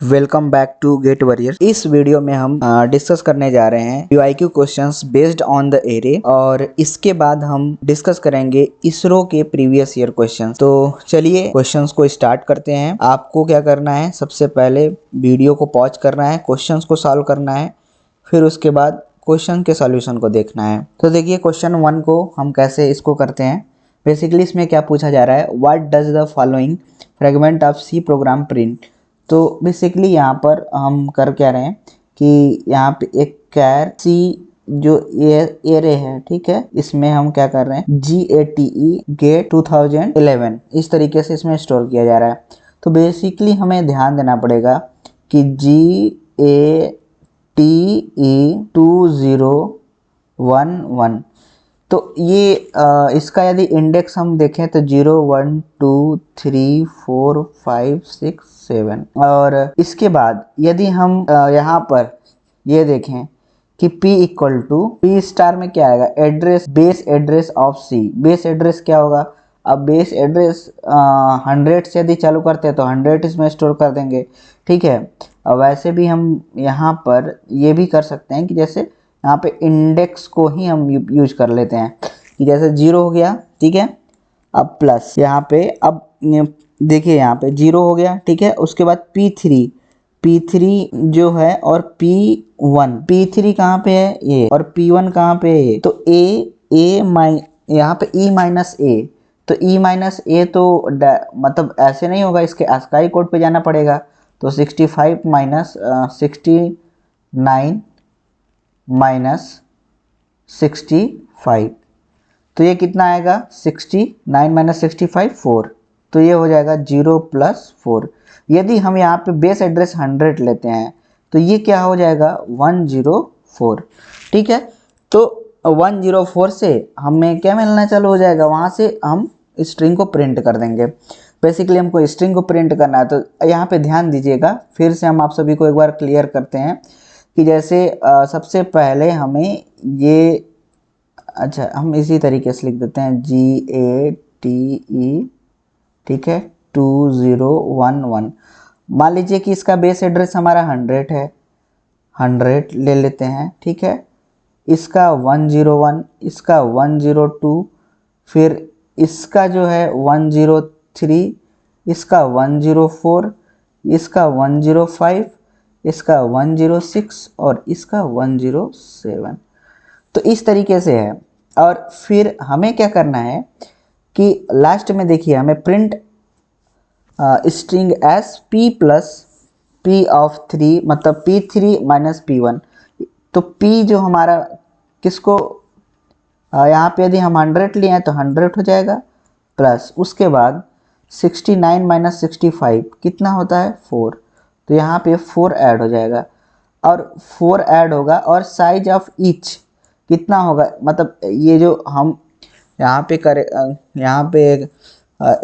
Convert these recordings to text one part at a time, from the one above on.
Welcome back to GATE warrior. इस video में हम डिस्कस करने जा रहे हैं PYQ questions based on the array और इसके बाद हम डिस्कस करेंगे इसरो के प्रीवियस ईयर क्वेश्चंस। तो चलिए क्वेश्चंस को स्टार्ट करते हैं। आपको क्या करना है, सबसे पहले वीडियो को पॉज करना है, क्वेश्चंस को सॉल्व करना है, फिर उसके बाद क्वेश्चन के सॉल्यूशन को देखना है। तो देखिए क्वेश्चन 1 को हम कैसे इसको करते हैं। बेसिकली इसमें क्या पूछा जा रहा है, what does the following fragment of C program print. तो बेसिकली यहाँ पर हम कर क्या रहे हैं कि यहाँ पे एक कैर सी जो एरे है, ठीक है, इसमें हम क्या कर रहे हैं GATE गेट 2011 इस तरीके से इसमें स्टोर किया जा रहा है। तो बेसिकली हमें ध्यान देना पड़ेगा कि GATE 2011, तो ये इसका यदि इंडेक्स हम देखें तो 0 1 2 3 4 5 6 7 और इसके बाद यदि हम यहाँ पर ये देखें कि P equal to P star में क्या आएगा, address, base address of C। Base address क्या होगा, अब बेस एड्रेस 100 से यदि चालू करते हैं तो 100 इसमें स्टोर कर देंगे, ठीक है। और वैसे भी हम यहाँ पर ये भी कर सकते हैं कि जैसे यहाँ पे इंडेक्स को ही हम यूज कर लेते हैं कि जैसे 0 हो गया, ठीक है, अब प्लस यहाँ पे, अब देखिए यहाँ पे 0 हो गया, ठीक है, उसके बाद P3 जो है और P3 कहाँ पे है ये और P1 कहाँ पे है ये, तो यहाँ पे E माइनस ए, तो E माइनस ए तो मतलब ऐसे नहीं होगा, इसके ASCII कोड पे जाना पड़ेगा। तो 65 माइनस 69 माइनस 65, तो ये कितना आएगा 69 माइनस 65 4, तो ये हो जाएगा 0 प्लस 4। यदि हम यहाँ पे बेस एड्रेस 100 लेते हैं तो ये क्या हो जाएगा 104, ठीक है। तो 104 से हमें क्या मिलना चालू हो जाएगा, वहाँ से हम स्ट्रिंग को प्रिंट कर देंगे। बेसिकली हमको स्ट्रिंग को प्रिंट करना है, तो यहाँ पे ध्यान दीजिएगा, फिर से हम आप सभी को एक बार क्लियर करते हैं कि जैसे सबसे पहले हमें ये, अच्छा हम इसी तरीके से लिख देते हैं GATE, ठीक है, 2011। मान लीजिए कि इसका बेस एड्रेस हमारा 100 है, 100 ले लेते हैं, ठीक है, इसका 101, इसका 102, फिर इसका जो है 103, इसका 104, इसका 105, इसका 106 और इसका 107। तो इस तरीके से है। और फिर हमें क्या करना है कि लास्ट में देखिए हमें print string S P plus P of 3, मतलब P3 माइनस P1। तो P जो हमारा किसको यहाँ पे यदि हम 100 लिए हैं तो 100 हो जाएगा, प्लस उसके बाद 69 माइनस 65 कितना होता है 4, तो यहाँ पे 4 ऐड हो जाएगा और 4 ऐड होगा और साइज ऑफ ईच कितना होगा, मतलब ये जो हम यहाँ पे यहाँ पे एक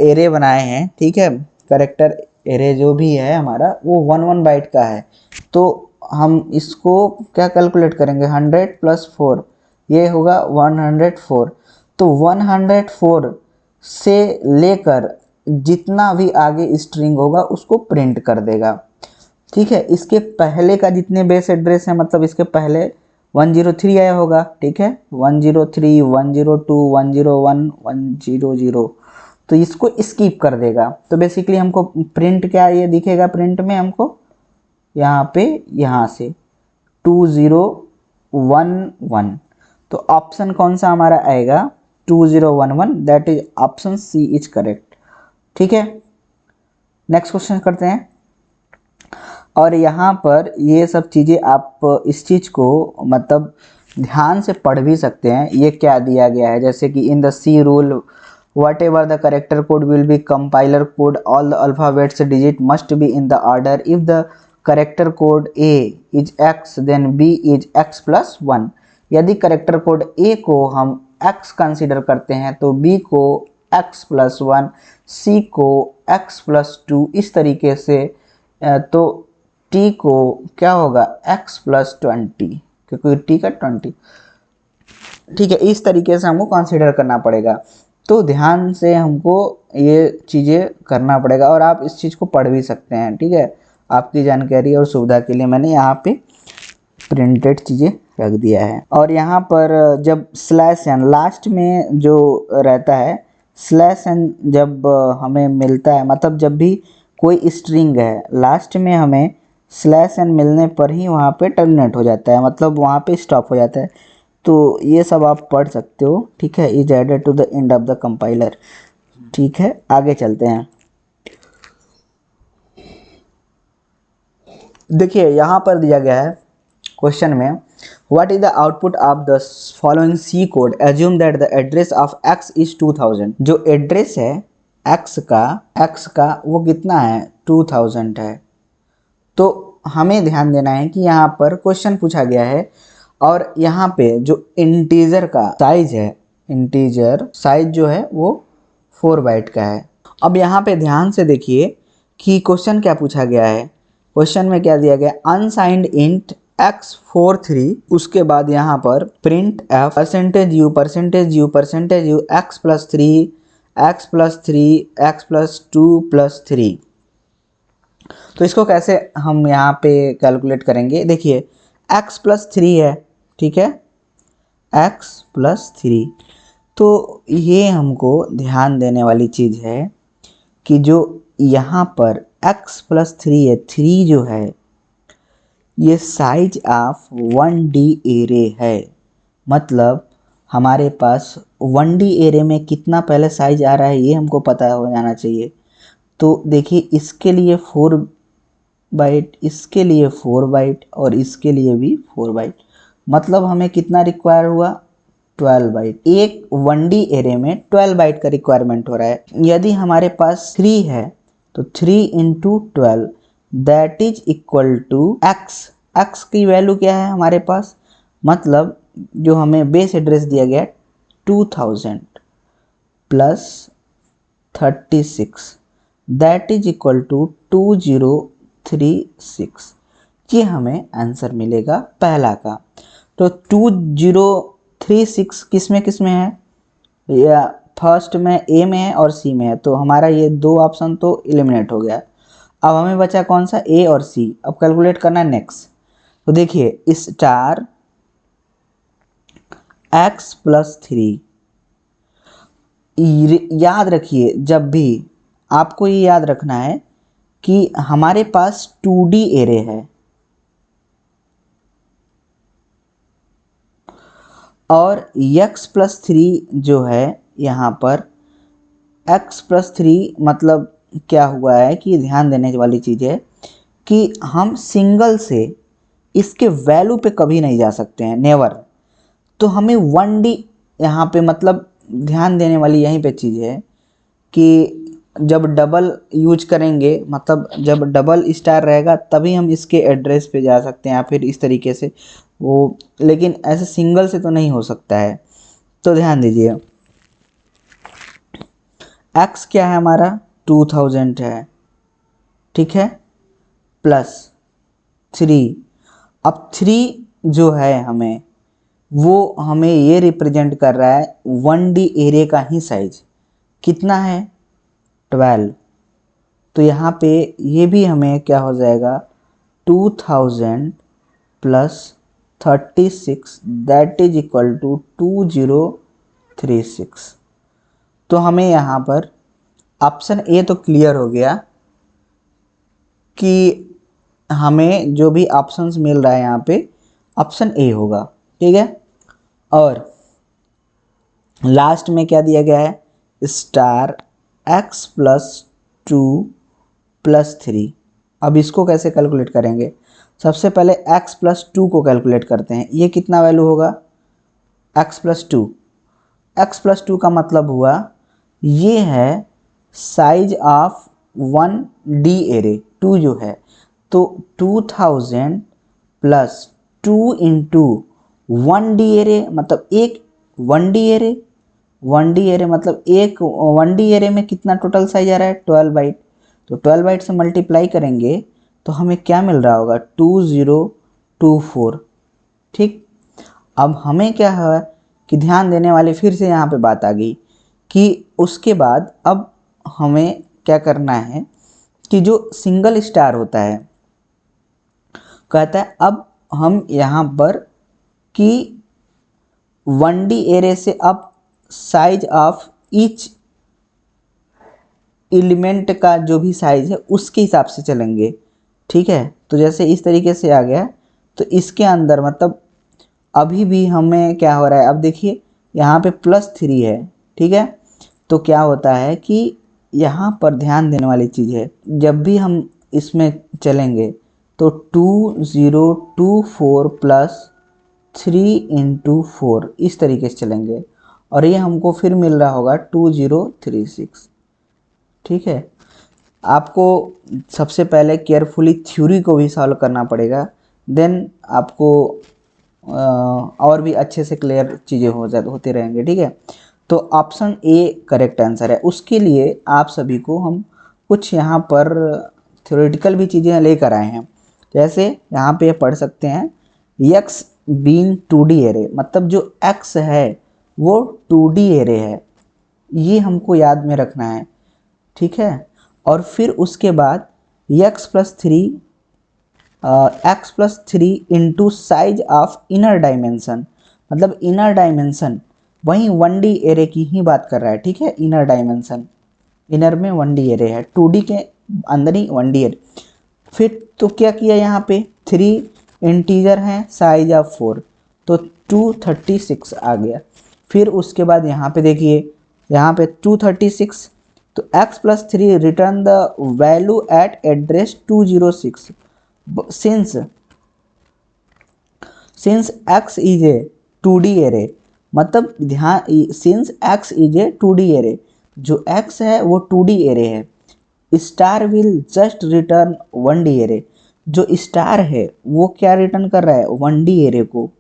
एरे बनाए हैं, ठीक है, करेक्टर एरे जो भी है हमारा वो 1 बाइट का है। तो हम इसको क्या कैलकुलेट करेंगे, 100 प्लस 4, ये होगा 104। तो 104 से लेकर जितना भी आगे स्ट्रिंग होगा उसको प्रिंट कर देगा, ठीक है। इसके पहले का जितने बेस एड्रेस है, मतलब इसके पहले 103 आया होगा, ठीक है, 103 102 101 100, तो इसको स्किप कर देगा। तो बेसिकली हमको प्रिंट क्या ये दिखेगा, प्रिंट में हमको यहाँ पे यहाँ से 2011, तो ऑप्शन कौन सा हमारा आएगा 2011, that is option C is correct, ठीक है। नेक्स्ट क्वेश्चन करते हैं। और यहाँ पर ये सब चीज़ें आप इस चीज़ को मतलब ध्यान से पढ़ भी सकते हैं। ये क्या दिया गया है, जैसे कि in the C rule whatever the character code will be compiler code, all the alphabets digit must be in the order. If the character code A is X then B is X plus 1। यदि character code A को हम X consider करते हैं तो B को X plus 1, C को X plus 2, इस तरीके से तो T को क्या होगा X plus 20, क्योंकि T का 20, ठीक है, इस तरीके से हमको कंसिडर करना पड़ेगा। तो ध्यान से हमको ये चीज़ें करना पड़ेगा और आप इस चीज़ को पढ़ भी सकते हैं, ठीक है। आपकी जानकारी और सुविधा के लिए मैंने यहाँ पे प्रिंटेड चीज़ें रख दिया है। और यहाँ पर जब स्लैश एन लास्ट में जो रहता है, स्लैश एन जब हमें मिलता है, मतलब जब भी कोई स्ट्रिंग है लास्ट में हमें स्लैश एन मिलने पर ही वहाँ पे टर्मिनेट हो जाता है, मतलब वहाँ पे स्टॉप हो जाता है। तो ये सब आप पढ़ सकते हो, ठीक है। Is added to the end of the compiler, ठीक है। आगे चलते हैं। देखिए यहाँ पर दिया गया है क्वेश्चन में, what is the output of the following C code, assume that the address of x is 2000। जो एड्रेस है x का वो कितना है, 2000 है। तो हमें ध्यान देना है कि यहाँ पर क्वेश्चन पूछा गया है और यहाँ पे जो इंटीजर का साइज है, इंटीजर साइज जो है वो 4 बाइट का है। अब यहाँ पे ध्यान से देखिए कि क्वेश्चन क्या पूछा गया है। क्वेश्चन में क्या दिया गया, अनसाइंड इंट x43, उसके बाद यहाँ पर print f %u x plus 3 x plus 3 x plus 2 plus 3। तो इसको कैसे हम यहाँ पे कैलकुलेट करेंगे, देखिए x प्लस 3 है, ठीक है, x प्लस 3। तो ये हमको ध्यान देने वाली चीज़ है कि जो यहाँ पर x प्लस 3 है, 3 जो है ये साइज ऑफ 1D एरे है। मतलब हमारे पास 1D एरे में कितना पहले साइज आ रहा है ये हमको पता हो जाना चाहिए। तो देखिए इसके लिए 4 बाइट, इसके लिए 4 बाइट और इसके लिए भी 4 बाइट, मतलब हमें कितना रिक्वायर हुआ, 12 बाइट। एक 1D एरे में 12 बाइट का रिक्वायरमेंट हो रहा है। यदि हमारे पास 3 है तो 3 into 12 that is equal to x की वैल्यू क्या है हमारे पास, मतलब जो हमें बेस एड्रेस दिया गया 2000 plus 36 that is equal to 2036। ये हमें आंसर मिलेगा पहला का। तो 2036 किस में है, या फर्स्ट में ए में है और सी में है, तो हमारा ये दो ऑप्शन तो एलिमिनेट हो गया। अब हमें बचा कौन सा, ए और सी। अब कैलकुलेट करना है नेक्स्ट। तो देखिए स्टार x प्लस 3, याद रखिए जब भी आपको ये याद रखना है कि हमारे पास 2D एरे है और x प्लस 3 जो है यहाँ पर x प्लस 3 मतलब क्या हुआ है कि ध्यान देने वाली चीज़ है कि हम सिंगल से इसके वैल्यू पे कभी नहीं जा सकते हैं, नेवर। तो हमें 1D यहाँ पे मतलब ध्यान देने वाली यहीं पे चीज़ है कि जब डबल यूज करेंगे, मतलब जब डबल स्टार रहेगा तभी हम इसके एड्रेस पे जा सकते हैं या फिर इस तरीके से वो, लेकिन ऐसे सिंगल से तो नहीं हो सकता है। तो ध्यान दीजिए x क्या है हमारा 2000 है, ठीक है, प्लस 3। अब 3 जो है हमें वो हमें ये रिप्रेजेंट कर रहा है 1D एरे का ही साइज कितना है 12। तो यहाँ पे ये भी हमें क्या हो जाएगा 2000 plus 36 that is equal to 2036। तो हमें यहाँ पर ऑप्शन ए तो क्लियर हो गया कि हमें जो भी ऑप्शंस मिल रहा है यहाँ पे ऑप्शन ए होगा, ठीक है। और लास्ट में क्या दिया गया है, स्टार x प्लस 2 प्लस 3। अब इसको कैसे कैलकुलेट करेंगे, सबसे पहले x प्लस 2 को कैलकुलेट करते हैं। ये कितना वैल्यू होगा x प्लस 2, x प्लस 2 का मतलब हुआ ये है साइज ऑफ 1D एरे 2 जो है, तो 2000 प्लस 2 इंटू 1D एरे मतलब एक 1D एरे, 1D एरे मतलब एक 1D एरे में कितना टोटल साइज आ रहा है 12 बाइट। तो 12 बाइट से मल्टीप्लाई करेंगे तो हमें क्या मिल रहा होगा 2024, ठीक। अब हमें क्या है कि ध्यान देने वाली फिर से यहाँ पे बात आ गई कि उसके बाद अब हमें क्या करना है कि जो सिंगल स्टार होता है कहता है अब हम यहाँ पर कि 1D एरे से अब साइज ऑफ ईच एलिमेंट का जो भी साइज है उसके हिसाब से चलेंगे, ठीक है। तो जैसे इस तरीके से आ गया, तो इसके अंदर मतलब अभी भी हमें क्या हो रहा है, अब देखिए यहाँ पे +3 है, ठीक है। तो क्या होता है कि यहाँ पर ध्यान देने वाली चीज़ है, जब भी हम इसमें चलेंगे तो 2024 + 3 × 4 इस तरीके से चलेंगे, और ये हमको फिर मिल रहा होगा 2036, ठीक है। आपको सबसे पहले केयरफुली थ्योरी को भी सॉल्व करना पड़ेगा, देन आपको और भी अच्छे से क्लियर चीज़ें होते रहेंगे, ठीक है। तो ऑप्शन ए करेक्ट आंसर है। उसके लिए आप सभी को हम कुछ यहाँ पर थ्योरेटिकल भी चीज़ें लेकर आए हैं। जैसे यहाँ पे पढ़ सकते हैं x बीइंग 2D एरे, मतलब जो x है वो 2D एरे है, ये हमको याद में रखना है, ठीक है। और फिर उसके बाद x+3 into size of inner dimension, मतलब इनर डायमेंशन वहीं 1D एरे की ही बात कर रहा है, ठीक है। इनर डायमेंशन, इनर में 1D एरे है, 2D के अंदर ही 1D एरे। फिर तो क्या किया, यहाँ पे 3 इंटीजर हैं, साइज ऑफ 4, तो 236 आ गया। फिर उसके बाद यहाँ पे देखिए, यहाँ पे 236, तो x+3 return the value eight address 206, since x is a 2D array, मतलब ध्यान, since x is a 2D array, जो x है वो 2D एरे है, star will just return 1D array, जो स्टार है वो क्या रिटर्न कर रहा है, 1D एरे को,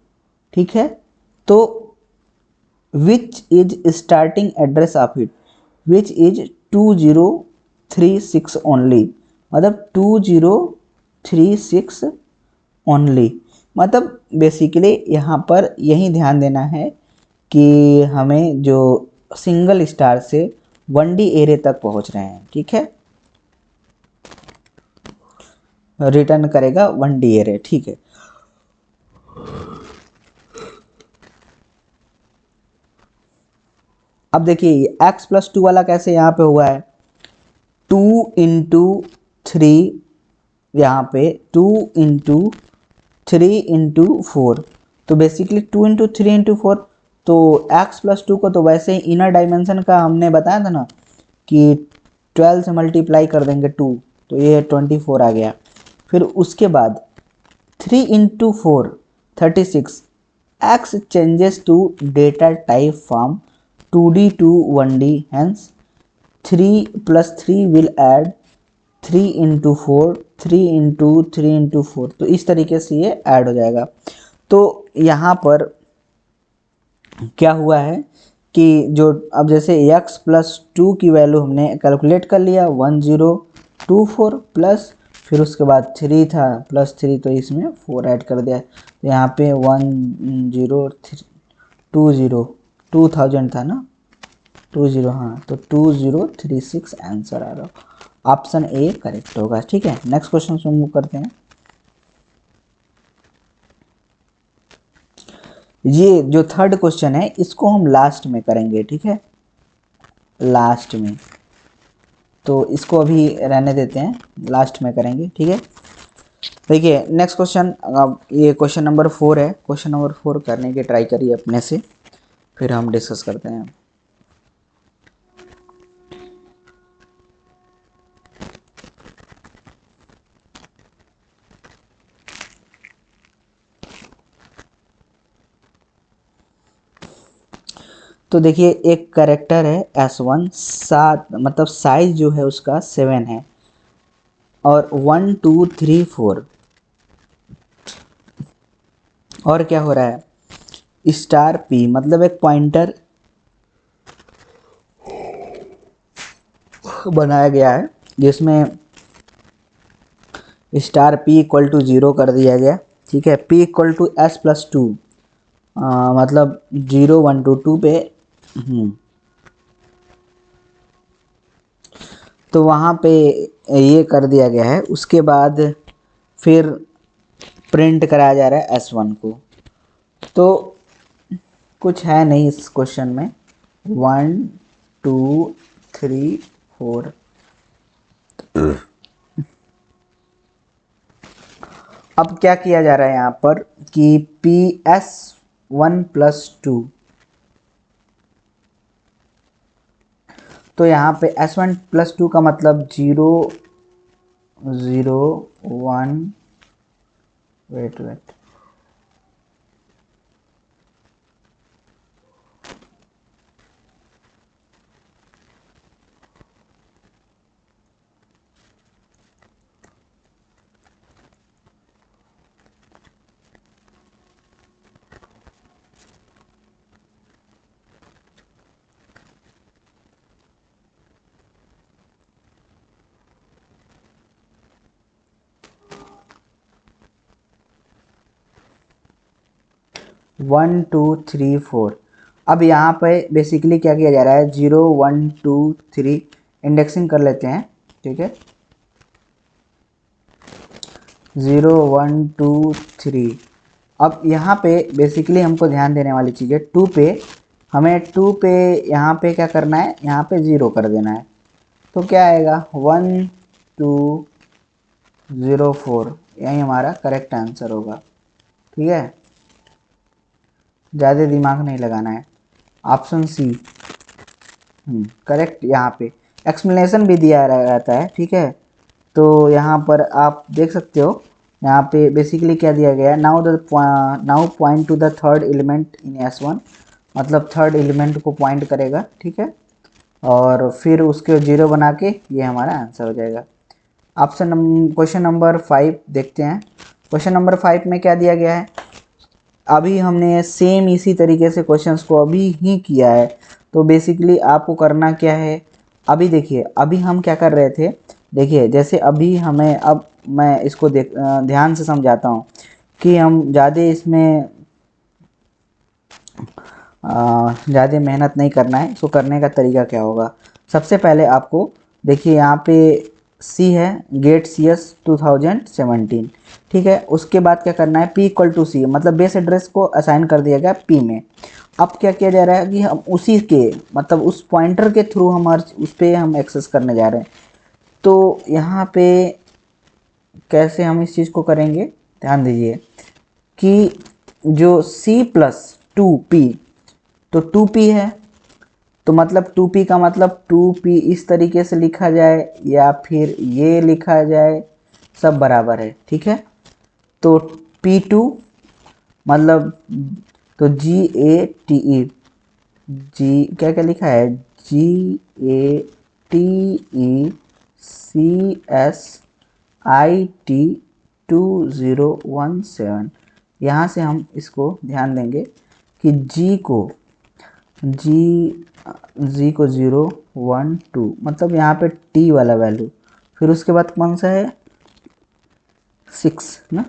ठीक है। तो which is starting address of it, which is 2036 only, मतलब 2036 ओनली, मतलब बेसिकली यहाँ पर यही ध्यान देना है कि हमें जो सिंगल स्टार से 1D एरे तक पहुँच रहे हैं, ठीक है, रिटर्न करेगा 1D एरे, ठीक है। अब देखिए x+2 वाला कैसे यहाँ पे हुआ है, 2 × 3, यहाँ पे 2 × 3 × 4, तो बेसिकली 2 × 3 × 4, तो x+2 को तो वैसे ही इनर डायमेंशन का हमने बताया था ना कि 12 से मल्टीप्लाई कर देंगे 2, तो ये 24 आ गया। फिर उसके बाद 3 × 4 36, x changes to data type from 2D to 1D, hence 3 + 3 will add 3 × 4, 3 × 3 × 4, तो इस तरीके से ये ऐड हो जाएगा। तो यहाँ पर क्या हुआ है कि जो अब जैसे x+2 की वैल्यू हमने कैलकुलेट कर लिया 1024 प्लस, फिर उसके बाद 3 था +3, तो इसमें 4 ऐड कर दिया, तो यहाँ पे 20 था ना, 20, हाँ, तो 2036 आंसर आ रहा, ऑप्शन ए करेक्ट होगा, ठीक है। नेक्स्ट क्वेश्चन से मूव करते हैं। ये जो थर्ड क्वेश्चन है इसको हम लास्ट में करेंगे, ठीक है, लास्ट में, तो इसको अभी रहने देते हैं, लास्ट में करेंगे, ठीक है। देखिए नेक्स्ट क्वेश्चन, अब ये क्वेश्चन नंबर 4 है, क्वेश्चन नंबर 4 करने की ट्राई करिए अपने से, फिर हम डिस्कस करते हैं। तो देखिए एक कैरेक्टर है S1, 7, मतलब साइज जो है उसका 7 है, और 1 2 3 4, और क्या हो रहा है, स्टार P, मतलब एक पॉइंटर बनाया गया है जिसमें स्टार P = 0 कर दिया गया, ठीक है। P = S+2, मतलब 0 1 2 2 पे, तो वहाँ पे ये कर दिया गया है। उसके बाद फिर प्रिंट कराया जा रहा है S1 को। तो कुछ है नहीं इस क्वेश्चन में। 1 2 3 4। अब क्या किया जा रहा है यहाँ पर कि PS1 + 2, तो यहाँ पे S1 + 2 का मतलब 0 0 1, वेट 1 2 3 4। अब यहाँ पे बेसिकली क्या किया जा रहा है, 0 1 2 3 इंडेक्सिंग कर लेते हैं, ठीक है। 0 1 2 3। अब यहाँ पे बेसिकली हमको ध्यान देने वाली चीज़ है 2 पे। हमें 2 पे यहाँ पे क्या करना है, यहाँ पे 0 कर देना है। तो क्या आएगा 1 2 0 4, यही हमारा करेक्ट आंसर होगा, ठीक है। ज़्यादा दिमाग नहीं लगाना है। Option C correct. यहाँ पे एक्सप्लेनेशन भी दिया रहता है, ठीक है। तो यहाँ पर आप देख सकते हो, यहाँ पे बेसिकली क्या दिया गया है, now point two the third element in S1, मतलब थर्ड एलिमेंट को पॉइंट करेगा, ठीक है। और फिर उसके 0 बना के ये हमारा आंसर हो जाएगा। क्वेश्चन नंबर 5 देखते हैं। क्वेश्चन नंबर 5 में क्या दिया गया है, अभी हमने सेम इसी तरीके से क्वेश्चंस को अभी ही किया है। तो बेसिकली आपको करना क्या है, अभी देखिए, अभी हम क्या कर रहे थे, देखिए जैसे अभी हमें, अब मैं इसको ध्यान से समझाता हूँ कि हम ज़्यादा इसमें ज़्यादा मेहनत नहीं करना है। इसको करने का तरीका क्या होगा, सबसे पहले आपको देखिए यहाँ पे सी है, गेट CS 2017, ठीक है। उसके बाद क्या करना है, P = C, मतलब बेस एड्रेस को असाइन कर दिया गया P में। अब क्या किया जा रहा है कि हम उसी के, मतलब उस पॉइंटर के थ्रू हमारे उस पर हम एक्सेस करने जा रहे हैं। तो यहाँ पे कैसे हम इस चीज़ को करेंगे, ध्यान दीजिए कि जो C + 2P, तो 2P है, तो मतलब 2P का मतलब 2P इस तरीके से लिखा जाए या फिर ये लिखा जाए, सब बराबर है, ठीक है। तो P2 मतलब, तो GATE, जी क्या क्या लिखा है, GATECSIT2017। यहाँ से हम इसको ध्यान देंगे कि जी को 0 1 2, मतलब यहाँ पे T वाला वैल्यू, फिर उसके बाद कौन सा है 6 ना,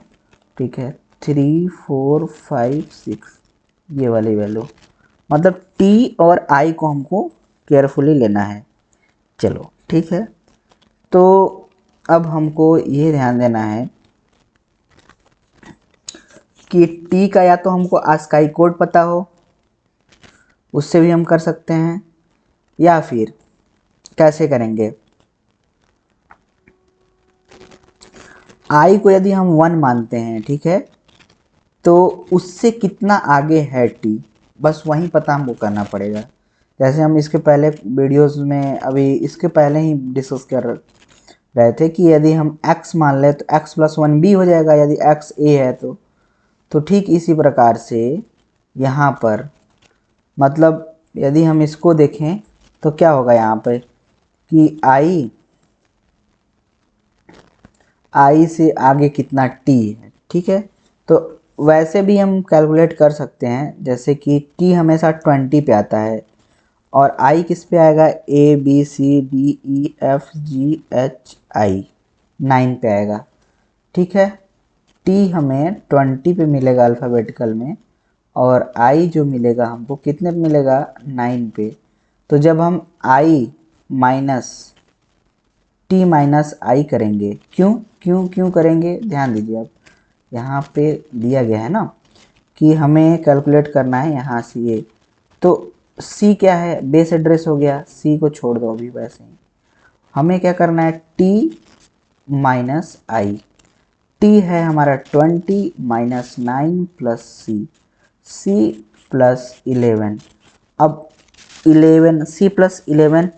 ठीक है। 3 4 5 6, ये वाली वैल्यू, मतलब T और I को हमको केयरफुली लेना है। चलो ठीक है। तो अब हमको ये ध्यान देना है कि T का या तो हमको ASCII कोड पता हो, उससे भी हम कर सकते हैं, या फिर कैसे करेंगे, I को यदि हम 1 मानते हैं, ठीक है, तो उससे कितना आगे है T, बस वहीं पता हमको करना पड़ेगा। जैसे हम इसके पहले वीडियोस में, अभी इसके पहले ही डिस्कस कर रहे थे कि यदि हम x मान लें तो x + 1 b हो जाएगा, यदि x a है तो ठीक इसी प्रकार से यहाँ पर, मतलब यदि हम इसको देखें तो क्या होगा यहाँ पर कि I से आगे कितना T है, ठीक है। तो वैसे भी हम कैलकुलेट कर सकते हैं, जैसे कि T हमेशा 20 पे आता है और I किस पे आएगा, ABCDEFGHI 9 पे आएगा, ठीक है। T हमें 20 पे मिलेगा अल्फ़ाबेटिकल में, और I जो मिलेगा हमको कितने पे मिलेगा, 9 पे। तो जब हम I माइनस T - I करेंगे, क्यों क्यों क्यों करेंगे, ध्यान दीजिए आप, यहाँ पे दिया गया है ना कि हमें कैलकुलेट करना है यहाँ से ये, तो C क्या है, बेस एड्रेस हो गया, C को छोड़ दो अभी वैसे ही। हमें क्या करना है, T माइनस आई, T है हमारा 20 माइनस 9 प्लस C प्लस 11। अब 11 C प्लस 11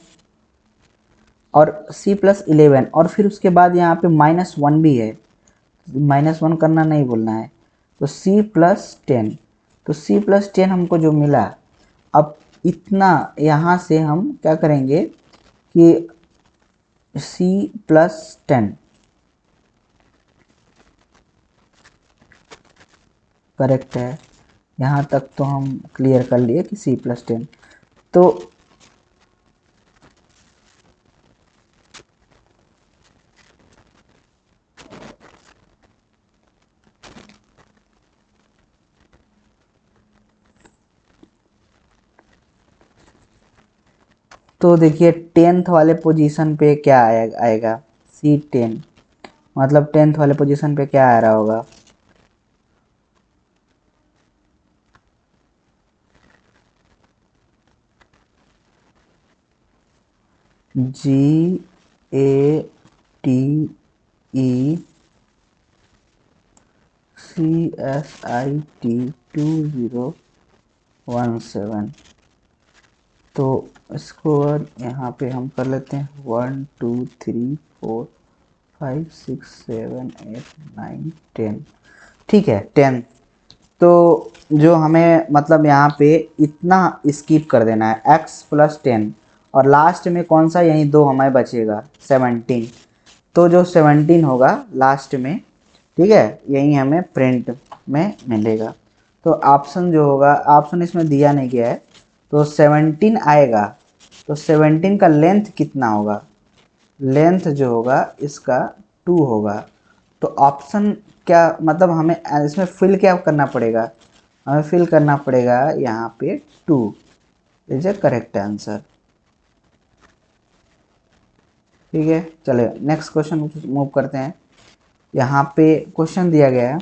और C+11 और फिर उसके बाद यहाँ पे -1 भी है, -1 करना नहीं भूलना है। तो C+10, तो C+10 हमको जो मिला, अब इतना यहाँ से हम क्या करेंगे कि C+10 करेक्ट है, यहाँ तक तो हम क्लियर कर लिए कि C+10। तो देखिए 10th वाले पोजीशन पे क्या आएगा, C10, मतलब 10th वाले पोजीशन पे क्या आ रहा होगा, GATECSIT2017। तो इसको यहाँ पे हम कर लेते हैं 1 2 3 4 5 6 7 8 9 10, ठीक है 10। तो जो हमें मतलब यहाँ पे इतना स्किप कर देना है x+10, और लास्ट में कौन सा, यही दो हमें बचेगा 17। तो जो 17 होगा लास्ट में, ठीक है, यही हमें प्रिंट में मिलेगा। तो ऑप्शन जो होगा, ऑप्शन इसमें दिया नहीं गया है, तो 17 आएगा। तो 17 का लेंथ कितना होगा, लेंथ जो होगा इसका 2 होगा। तो ऑप्शन क्या, मतलब हमें इसमें फिल क्या करना पड़ेगा, हमें फिल करना पड़ेगा यहाँ पे 2 इज ए करेक्ट आंसर। ठीक है, चलिए नेक्स्ट क्वेश्चन मूव करते हैं। यहाँ पे क्वेश्चन दिया गया है,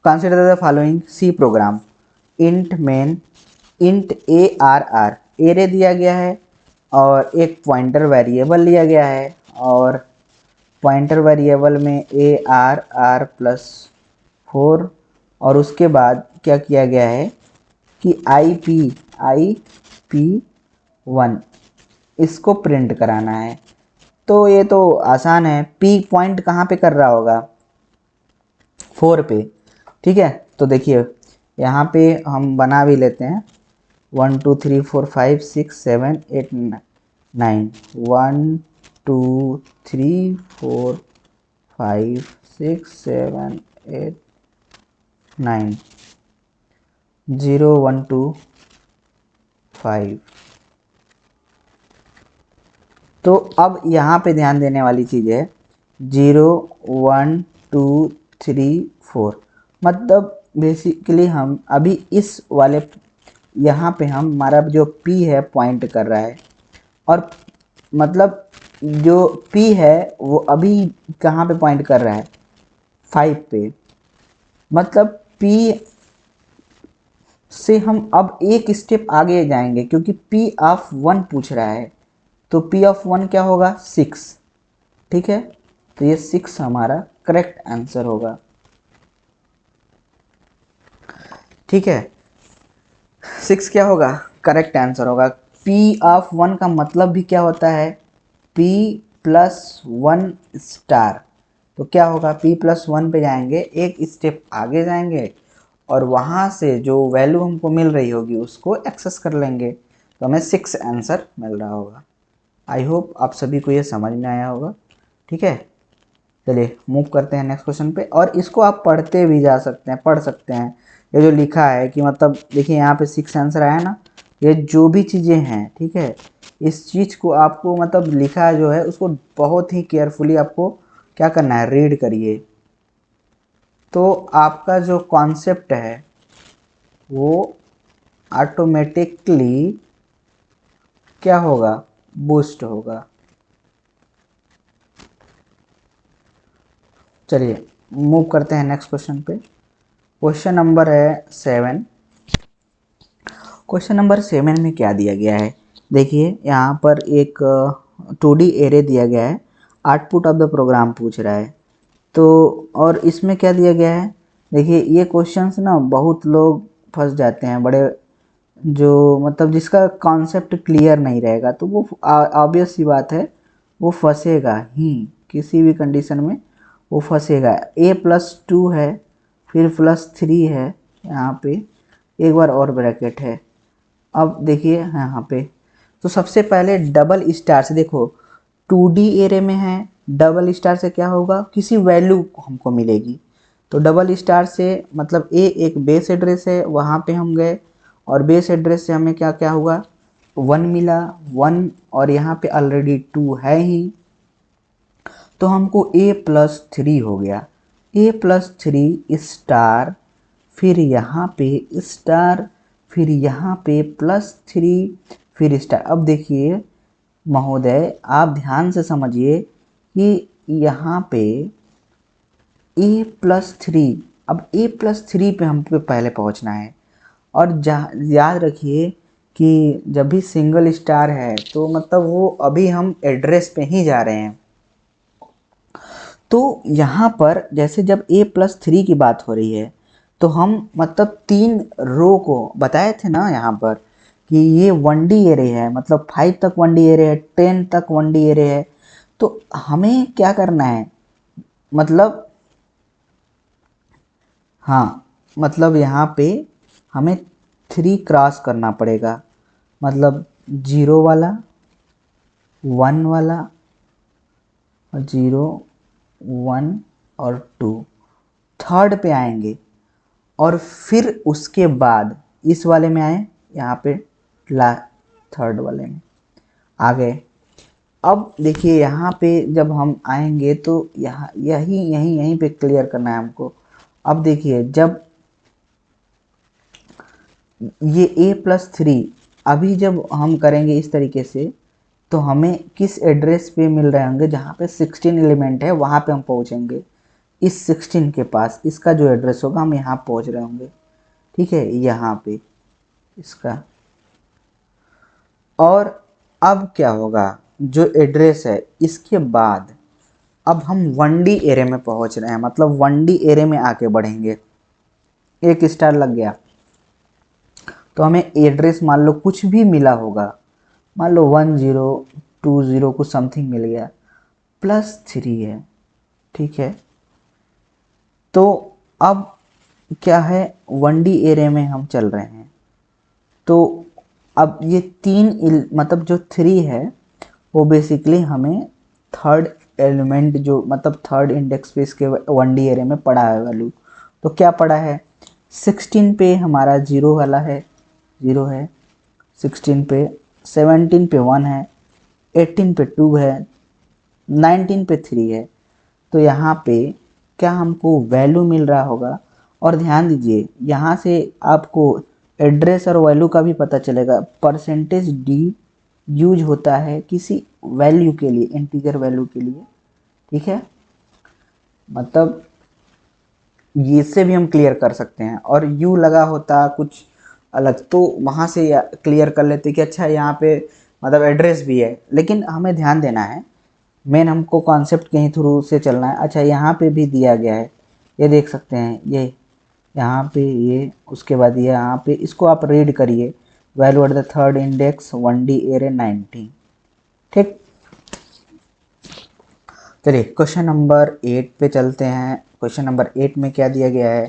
consider the following C program, int main, int ARR, array दिया गया है और एक पॉइंटर वेरिएबल लिया गया है, और पॉइंटर वेरिएबल में ARR+4, और उसके बाद क्या किया गया है कि IP1 इसको प्रिंट कराना है। तो ये तो आसान है, P पॉइंट कहाँ पे कर रहा होगा, 4 पे, ठीक है। तो देखिए यहाँ पे हम बना भी लेते हैं, 1 2 3 4 5 6 7 8 9, 1 2 3 4 5 6 7 8 9, 0 1 2 5। तो अब यहाँ पे ध्यान देने वाली चीज़ है, 0 1 2 3 4, मतलब बेसिकली हम अभी इस वाले यहाँ पे हम, हमारा जो P है पॉइंट कर रहा है, और मतलब जो P है वो अभी कहाँ पे पॉइंट कर रहा है, 5 पे। मतलब P से हम अब एक स्टेप आगे जाएंगे, क्योंकि P(1) पूछ रहा है, तो P(1) क्या होगा, 6, ठीक है। तो ये 6 हमारा करेक्ट आंसर होगा, ठीक है। 6 क्या होगा, करेक्ट आंसर होगा। P(1) का मतलब भी क्या होता है, P+1 स्टार। तो क्या होगा, P+1 पे जाएंगे, एक स्टेप आगे जाएंगे, और वहाँ से जो वैल्यू हमको मिल रही होगी उसको एक्सेस कर लेंगे, तो हमें 6 आंसर मिल रहा होगा। आई होप आप सभी को ये समझ में आया होगा, ठीक है। चलिए मूव करते हैं नेक्स्ट क्वेश्चन पे, और इसको आप पढ़ते भी जा सकते हैं, पढ़ सकते हैं। ये जो लिखा है कि मतलब देखिए यहाँ पे 6 आंसर आया ना, ये जो भी चीज़ें हैं, ठीक है, इस चीज़ को आपको मतलब लिखा जो है उसको बहुत ही केयरफुली आपको क्या करना है, रीड करिए। तो आपका जो कॉन्सेप्ट है वो ऑटोमेटिकली क्या होगा, बूस्ट होगा। चलिए मूव करते हैं नेक्स्ट क्वेश्चन पे। क्वेश्चन नंबर है 7। क्वेश्चन नंबर 7 में क्या दिया गया है, देखिए यहाँ पर एक 2D एरे दिया गया है, आउटपुट ऑफ द प्रोग्राम पूछ रहा है। तो और इसमें क्या दिया गया है, देखिए ये क्वेश्चंस ना बहुत लोग फंस जाते हैं, बड़े जो मतलब जिसका कॉन्सेप्ट क्लियर नहीं रहेगा तो वो ऑब्वियस सी बात है वो फंसेगा ही, किसी भी कंडीशन में वो फंसेगा। a+2 है, फिर +3 है, यहाँ पे एक बार और ब्रैकेट है। अब देखिए यहाँ पे तो सबसे पहले डबल स्टार से देखो 2D एरे में है, डबल स्टार से क्या होगा, किसी वैल्यू हमको मिलेगी। तो डबल स्टार से मतलब एक बेस एड्रेस है, वहाँ पे हम गए और बेस एड्रेस से हमें क्या क्या हुआ, 1 मिला, 1 और यहाँ पे ऑलरेडी 2 है ही, तो हमको a+3 हो गया। a+3 स्टार, फिर यहाँ पे स्टार, फिर यहाँ पे +3, फिर स्टार। अब देखिए महोदय आप ध्यान से समझिए कि यहाँ पे a+3, अब a+3 पे हमको पहले पहुँचना है। और याद रखिए कि जब भी सिंगल स्टार है तो मतलब वो अभी हम एड्रेस पे ही जा रहे हैं। तो यहाँ पर जैसे जब a+3 की बात हो रही है तो हम मतलब 3 रो को बताए थे ना यहाँ पर कि ये 1D एरे है, मतलब 5 तक 1D एरे है, 10 तक 1D एरे है। तो हमें क्या करना है, मतलब हाँ मतलब यहाँ पे हमें 3 क्रॉस करना पड़ेगा, मतलब 0 वाला, 1 वाला, 0, 1 और 2 थर्ड पे आएंगे और फिर उसके बाद इस वाले में आए, यहाँ पे ला थर्ड वाले में आ गए। अब देखिए यहाँ पे जब हम आएंगे तो यहाँ यहीं पे क्लियर करना है हमको। अब देखिए जब ये a+3 अभी जब हम करेंगे इस तरीके से तो हमें किस एड्रेस पे मिल रहे होंगे, जहाँ पे 16 एलिमेंट है वहाँ पे हम पहुँचेंगे। इस 16 के पास इसका जो एड्रेस होगा हम यहाँ पहुँच रहे होंगे, ठीक है, यहाँ पे इसका। और अब क्या होगा, जो एड्रेस है इसके बाद अब हम 1D एरे में पहुँच रहे हैं, मतलब 1D एरे में आके बढ़ेंगे। एक स्टार लग गया तो हमें एड्रेस मान लो कुछ भी मिला होगा, मान लो 1020 कुछ समथिंग मिल गया, +3 है, ठीक है। तो अब क्या है, 1D एरे में हम चल रहे हैं। तो अब ये मतलब जो 3 है वो बेसिकली हमें थर्ड एलिमेंट जो मतलब थर्ड इंडेक्स पे इसके 1D एरे में पड़ा है वैल्यू। तो क्या पड़ा है, 16 पे हमारा 0 वाला है, 0 है 16 पे, 17 पे 1 है, 18 पे 2 है, 19 पे 3 है। तो यहाँ पे क्या हमको वैल्यू मिल रहा होगा। और ध्यान दीजिए यहाँ से आपको एड्रेस और वैल्यू का भी पता चलेगा। %d यूज होता है किसी वैल्यू के लिए, इंटीजर वैल्यू के लिए, ठीक है, मतलब ये इससे भी हम क्लियर कर सकते हैं। और यू लगा होता कुछ अलग तो वहाँ से क्लियर कर लेते कि अच्छा यहाँ पे मतलब एड्रेस भी है। लेकिन हमें ध्यान देना है, मेन हमको कॉन्सेप्ट के ही थ्रू से चलना है। अच्छा यहाँ पे भी दिया गया है, ये देख सकते हैं, ये यहाँ पे ये, उसके बाद ये यहाँ पे, इसको आप रीड करिए, value at the third index 1D array 19, ठीक। चलिए क्वेश्चन नंबर 8 पे चलते हैं। क्वेश्चन नंबर 8 में क्या दिया गया है,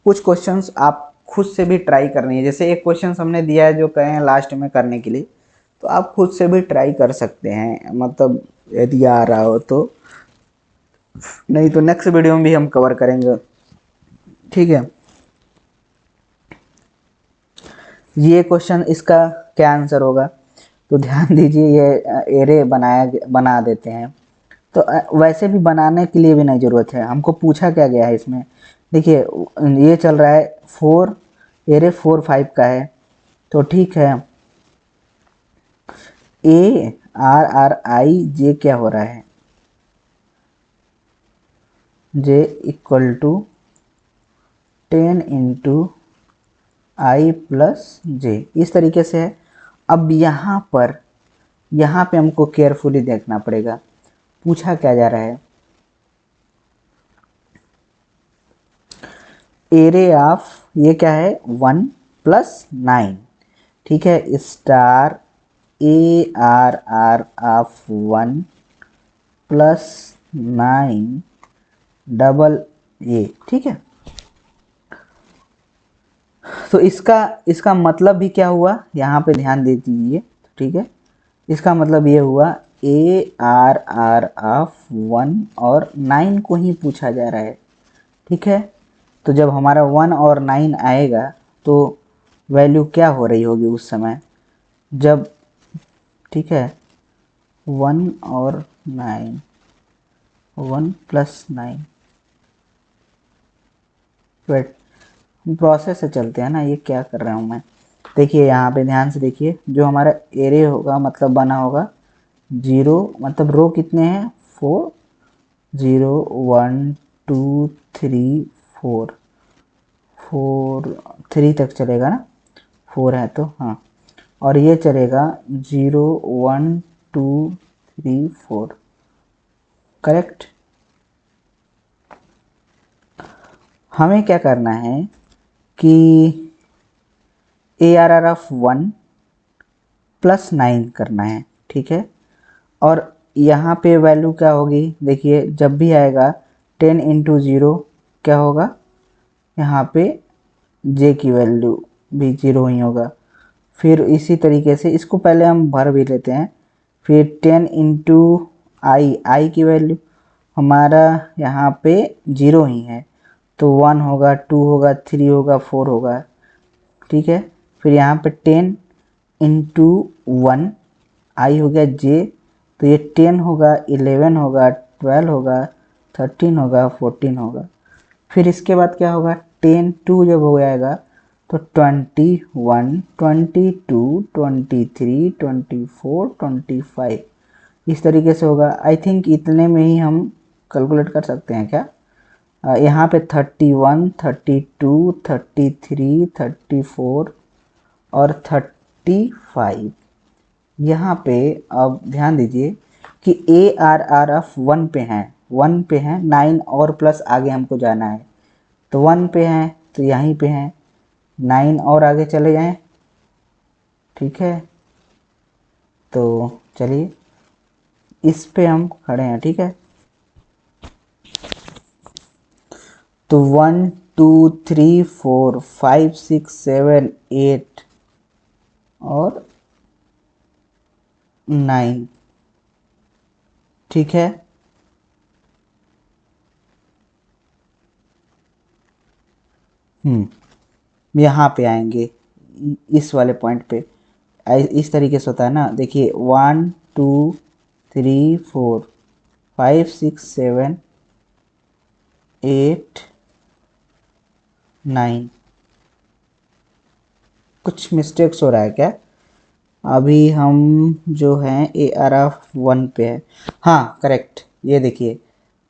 कुछ क्वेश्चंस आप खुद से भी ट्राई करनी है। जैसे एक क्वेश्चन हमने दिया है जो कहे हैं लास्ट में करने के लिए, तो आप खुद से भी ट्राई कर सकते हैं, मतलब यदि आ रहा हो तो, नहीं तो नेक्स्ट वीडियो में भी हम कवर करेंगे, ठीक है। ये क्वेश्चन इसका क्या आंसर होगा, तो ध्यान दीजिए ये एरे बना देते हैं। तो वैसे भी बनाने के लिए भी नहीं ज़रूरत है, हमको पूछा क्या गया है इसमें, देखिए ये चल रहा है 4, एरे 4 5 का है। तो ठीक है, ARRIJ क्या हो रहा है, J equal to 10 into I plus J, इस तरीके से है। अब यहाँ पे हमको केयरफुली देखना पड़ेगा, पूछा क्या जा रहा है, एरे ऑफ, ये क्या है 1 प्लस 9, ठीक है, star A R R of 1 plus 9 double A, ठीक है। तो इसका मतलब भी क्या हुआ, यहाँ पे ध्यान दे दीजिए, ठीक है। इसका मतलब ये हुआ ए आर आर ऑफ 1 और 9 को ही पूछा जा रहा है, ठीक है। तो जब हमारा 1 और 9 आएगा तो वैल्यू क्या हो रही होगी उस समय, जब, ठीक है, 1 और 9, 1 प्लस 9, वेट, प्रोसेस से चलते हैं ना, ये क्या कर रहा हूँ मैं। देखिए यहाँ पे ध्यान से देखिए, जो हमारा एरे होगा मतलब बना होगा 0, मतलब रो कितने हैं 4, 0 1 2 3 4, 4 3 तक चलेगा ना, 4 है तो हाँ, और ये चलेगा 0 1 2 3 4, करेक्ट। हमें क्या करना है कि A R R of 1 plus 9 करना है, ठीक है। और यहाँ पे वैल्यू क्या होगी, देखिए जब भी आएगा 10 इंटू 0 क्या होगा, यहाँ पे जे की वैल्यू भी 0 ही होगा। फिर इसी तरीके से इसको पहले हम भर भी लेते हैं, फिर 10 इंटू आई की वैल्यू हमारा यहाँ पे 0 ही है, तो 1 होगा, 2 होगा, 3 होगा, 4 होगा, ठीक है। फिर यहाँ पे 10 इंटू 1 आई हो गया जे, तो ये 10 होगा, 11 होगा, 12 होगा, 13 होगा, 14 होगा। फिर इसके बाद क्या होगा, 10 2 जब हो जाएगा तो 21 22 23 24 25, इस तरीके से होगा। आई थिंक इतने में ही हम कैलकुलेट कर सकते हैं क्या, यहाँ पे 31 32 33 34 और 35, यहाँ पे अब ध्यान दीजिए कि ए आर आर ऑफ 1 पे है, 1 पे है, 9 और प्लस आगे हमको जाना है, तो 1 पे है तो यहीं पे है, 9 और आगे चले जाएं, ठीक है। तो चलिए इस पे हम खड़े हैं, ठीक है। तो 1 2 3 4 5 6 7 8 और 9, ठीक है। यहाँ पे आएंगे इस वाले पॉइंट पे, इस तरीके से होता है ना, देखिए 1 2 3 4 5 6 7 8 9, कुछ मिस्टेक्स हो रहा है क्या, अभी हम जो हैं ए आर ऑफ 1 पे है, हाँ करेक्ट, ये देखिए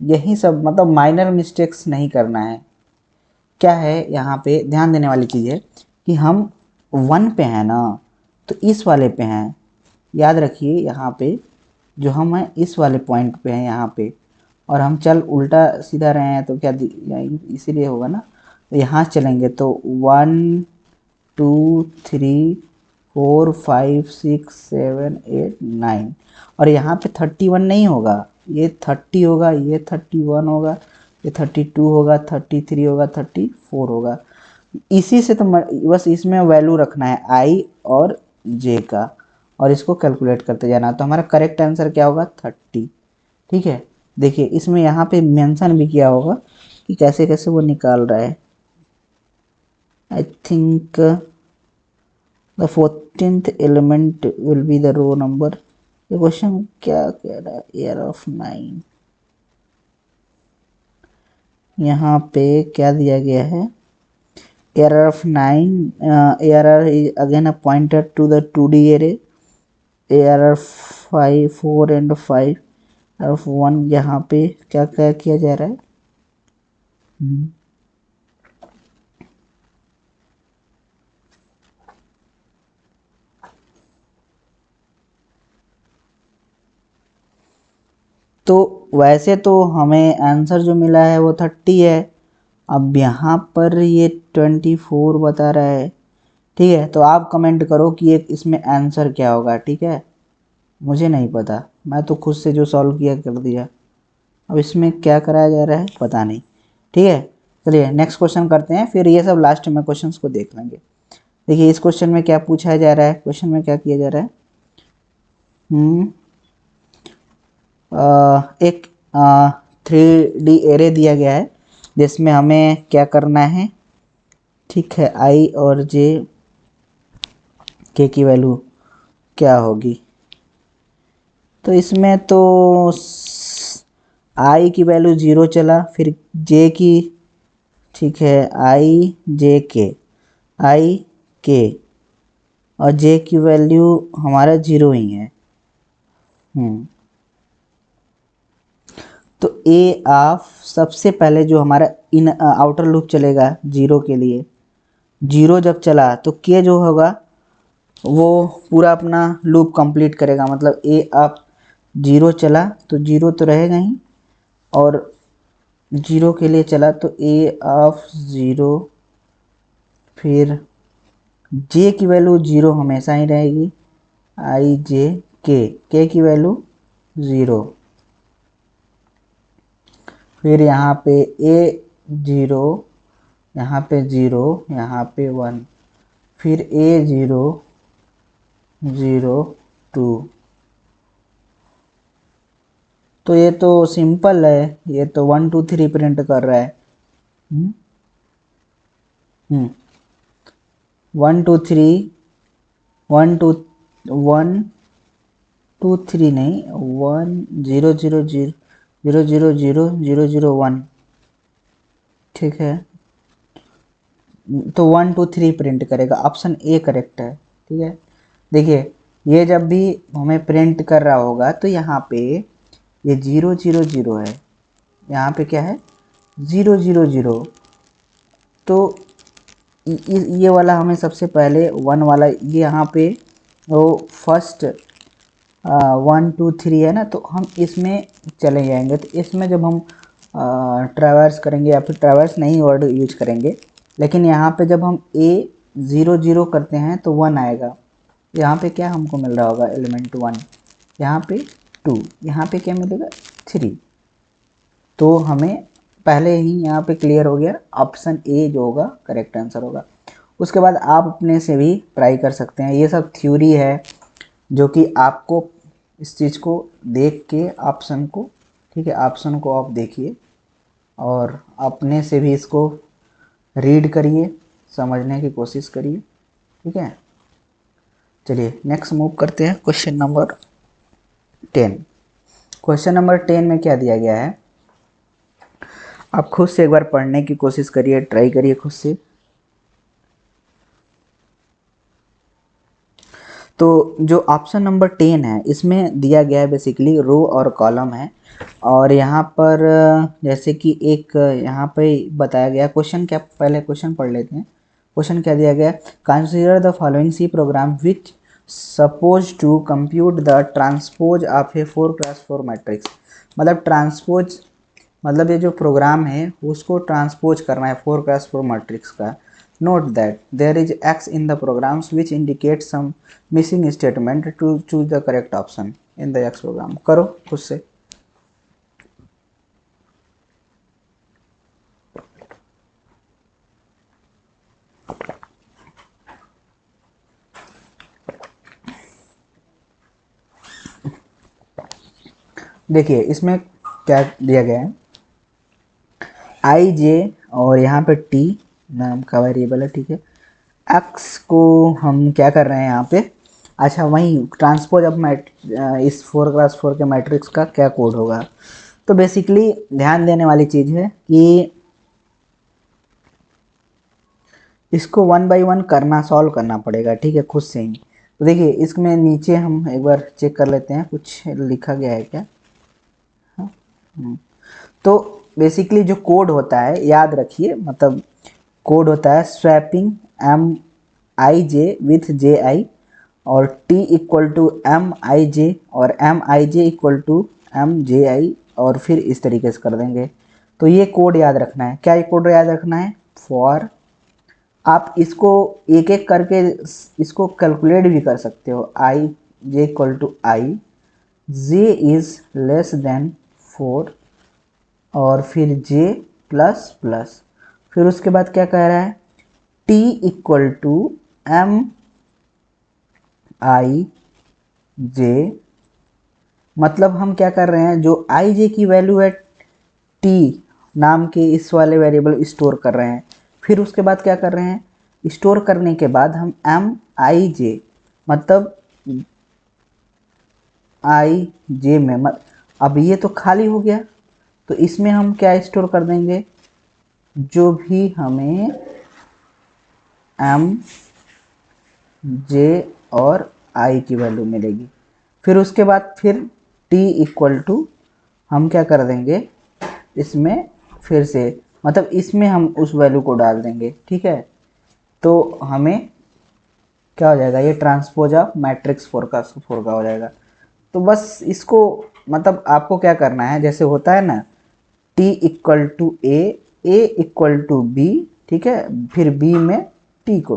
यही सब, मतलब माइनर मिस्टेक्स नहीं करना है। क्या है यहाँ पे ध्यान देने वाली चीज़ है कि हम 1 पे हैं ना, तो इस वाले पे हैं, याद रखिए यहाँ पे जो हम हैं इस वाले पॉइंट पे हैं यहाँ पे, और हम चल उल्टा सीधा रहे हैं तो क्या इसीलिए होगा ना, तो यहाँ चलेंगे तो 1 2 3 4 5 6 7 8 9, और यहाँ पे 31 नहीं होगा, ये 30 होगा, ये 31 होगा, ये 32 होगा, 33 होगा, 34 होगा। इसी से तो बस इसमें वैल्यू रखना है आई और जे का, और इसको कैलकुलेट करते जाना, तो हमारा करेक्ट आंसर क्या होगा 30, ठीक है। देखिए इसमें यहाँ पे मेंशन भी किया होगा कि कैसे कैसे वो निकाल रहा है। I think the 14th element will be the row number, ये क्वेश्चन क्या कह रहा है, ईयर ऑफ 9, यहाँ पे क्या दिया गया है, error of 9, error is again a pointer to the 2D array, error 5 4 and 5 of 1, यहाँ पे क्या क्या किया जा रहा है, हम्म, तो वैसे तो हमें आंसर जो मिला है वो 30 है। अब यहाँ पर ये 24 बता रहा है। ठीक है, तो आप कमेंट करो कि एक इसमें आंसर क्या होगा। ठीक है, मुझे नहीं पता, मैं तो खुद से जो सॉल्व किया कर दिया। अब इसमें क्या कराया जा रहा है पता नहीं। ठीक है, चलिए नेक्स्ट क्वेश्चन करते हैं, फिर ये सब लास्ट में क्वेश्चंस को देख लेंगे। देखिए इस क्वेश्चन में क्या पूछा जा रहा है, क्वेश्चन में क्या किया जा रहा है। हम्म एक 3D एरे दिया गया है जिसमें हमें क्या करना है। ठीक है, आई और जे के की वैल्यू क्या होगी। तो इसमें तो आई की वैल्यू 0 चला, फिर जे की। ठीक है, आई जे के, आई के और जे की वैल्यू हमारा 0 ही है। तो ए ऑफ सबसे पहले जो हमारा इन आउटर लूप चलेगा 0 के लिए, 0 जब चला तो के जो होगा वो पूरा अपना लूप कंप्लीट करेगा। मतलब ए ऑफ 0 चला तो 0 तो रहेगा ही, और 0 के लिए चला तो ए ऑफ 0, फिर जे की वैल्यू 0 हमेशा ही रहेगी, आई जे के की वैल्यू 0, फिर यहाँ पे ए 0, यहाँ पे 0, यहाँ पे 1, फिर ए 0 0 2। तो ये तो सिंपल है, ये तो 1 2 3 प्रिंट कर रहा है। हम्म हम्म 1 2 3, 1 2 1 2 3 नहीं, 1 0 0 0 0 0 0 0 0 1। ठीक है, तो 1 2 3 प्रिंट करेगा, ऑप्शन ए करेक्ट है। ठीक है, देखिए ये जब भी हमें प्रिंट कर रहा होगा तो यहाँ पे ये 0 0 0 है, यहाँ पे क्या है 0 0 0। तो ये वाला हमें सबसे पहले 1 वाला, ये यहाँ पे वो फर्स्ट 1 2 3 है ना, तो हम इसमें चले जाएंगे। तो इसमें जब हम ट्रैवर्स करेंगे, या फिर ट्रैवर्स नहीं वर्ड यूज करेंगे, लेकिन यहाँ पे जब हम ए 0 0 करते हैं तो 1 आएगा। यहाँ पे क्या हमको मिल रहा होगा, एलिमेंट 1, यहाँ पे 2, यहाँ पे क्या मिलेगा 3। तो हमें पहले ही यहाँ पे क्लियर हो गया, ऑप्शन ए जो होगा करेक्ट आंसर होगा। उसके बाद आप अपने से भी ट्राई कर सकते हैं, ये सब थ्योरी है जो कि आपको इस चीज़ को देख के ऑप्शन को, ठीक है, ऑप्शन को आप देखिए और अपने से भी इसको रीड करिए, समझने की कोशिश करिए। ठीक है, चलिए नेक्स्ट मूव करते हैं क्वेश्चन नंबर 10। क्वेश्चन नंबर 10 में क्या दिया गया है, आप खुद से एक बार पढ़ने की कोशिश करिए, ट्राई करिए खुद से। तो जो ऑप्शन नंबर 10 है इसमें दिया गया है बेसिकली रो और कॉलम है, और यहाँ पर जैसे कि एक यहाँ पे बताया गया क्वेश्चन, क्या पहले क्वेश्चन पढ़ लेते हैं। क्वेश्चन क्या दिया गया, consider the following C program which suppose to compute the transpose of a 4x4 matrix. मतलब ट्रांसपोज मतलब ये जो प्रोग्राम है उसको ट्रांसपोज करना है 4x4 मैट्रिक्स का। Note that there is x in the programs which indicate some missing statement to choose the correct option in the x program. करो खुद से। देखिए इसमें क्या दिया गया है, आई जे और यहाँ पे टी नाम का वेरिएबल है। ठीक है, एक्स को हम क्या कर रहे हैं यहाँ पे, अच्छा वहीं ट्रांसपोज ऑफ इस 4x4 के मैट्रिक्स का क्या कोड होगा। तो बेसिकली ध्यान देने वाली चीज़ है कि इसको 1 बाई 1 करना, सॉल्व करना पड़ेगा। ठीक है, खुद से ही। तो देखिए इसमें नीचे हम एक बार चेक कर लेते हैं कुछ लिखा गया है क्या। हाँ, तो बेसिकली जो कोड होता है याद रखिए, मतलब कोड होता है swapping M I J with J I और T equal to M I J और M I J equal to M J I और फिर इस तरीके से कर देंगे। तो ये कोड याद रखना है। क्या ये कोड याद रखना है? फॉर, आप इसको एक एक करके इसको कैलकुलेट भी कर सकते हो। I J equal to I, J is less than 4 और फिर जे प्लस प्लस, फिर उसके बाद क्या कह रहा है? T equal to M I जे, मतलब हम क्या कर रहे हैं, जो आई जे की वैल्यू है टी नाम के इस वाले वेरिएबल स्टोर कर रहे हैं। फिर उसके बाद क्या कर रहे हैं? स्टोर करने के बाद हम एम आई जे, मतलब आई जे में अब ये तो खाली हो गया, तो इसमें हम क्या स्टोर कर देंगे? जो भी हमें एम जे और आई की वैल्यू मिलेगी। फिर उसके बाद फिर टी इक्वल टू हम क्या कर देंगे इसमें, फिर से मतलब इसमें हम उस वैल्यू को डाल देंगे। ठीक है, तो हमें क्या हो जाएगा? ये ट्रांसपोज ऑफ मैट्रिक्स 4 का हो जाएगा। तो बस इसको मतलब आपको क्या करना है, जैसे होता है ना t equal to A equal to B, ठीक है, फिर b में t को,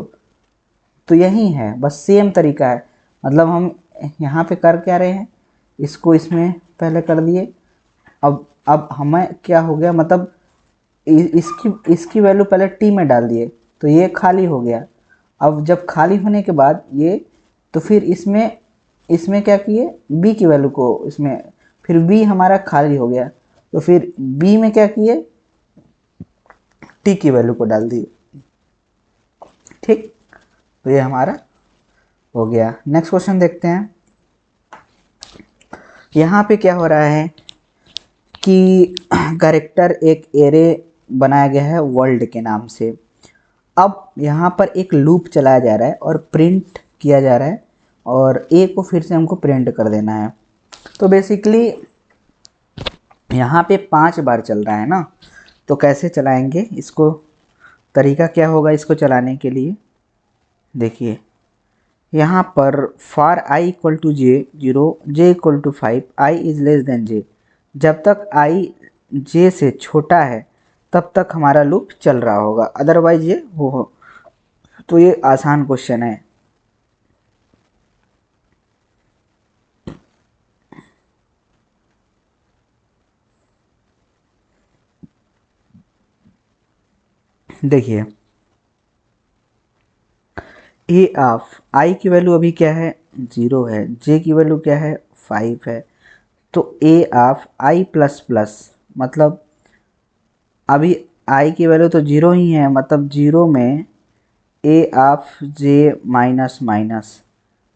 तो यही है, बस सेम तरीका है। मतलब हम यहाँ पे कर क्या रहे हैं, इसको इसमें पहले कर दिए। अब हमें क्या हो गया, मतलब इसकी वैल्यू पहले t में डाल दिए तो ये खाली हो गया। अब जब खाली होने के बाद ये, तो फिर इसमें क्या किए, b की वैल्यू को इसमें, फिर b हमारा खाली हो गया तो फिर b में क्या किए, t की वैल्यू को डाल दिए। ठीक, तो ये हमारा हो गया। नेक्स्ट क्वेश्चन देखते हैं। यहाँ पे क्या हो रहा है कि कैरेक्टर एक एरे बनाया गया है वर्ल्ड के नाम से। अब यहाँ पर एक लूप चलाया जा रहा है और प्रिंट किया जा रहा है और ए को फिर से हमको प्रिंट कर देना है। तो बेसिकली यहाँ पे 5 बार चल रहा है ना, तो कैसे चलाएंगे इसको, तरीका क्या होगा इसको चलाने के लिए? देखिए यहाँ पर for I equal to J 0, J equal to 5, I is less than J, जब तक आई जे से छोटा है तब तक हमारा लूप चल रहा होगा, अदरवाइज ये हो। तो ये आसान क्वेश्चन है। देखिए ए ऑफ आई की वैल्यू अभी क्या है, 0 है, जे की वैल्यू क्या है, 5 है, तो ए ऑफ आई प्लस प्लस, मतलब अभी आई की वैल्यू तो 0 ही है, मतलब 0 में ए ऑफ जे माइनस माइनस,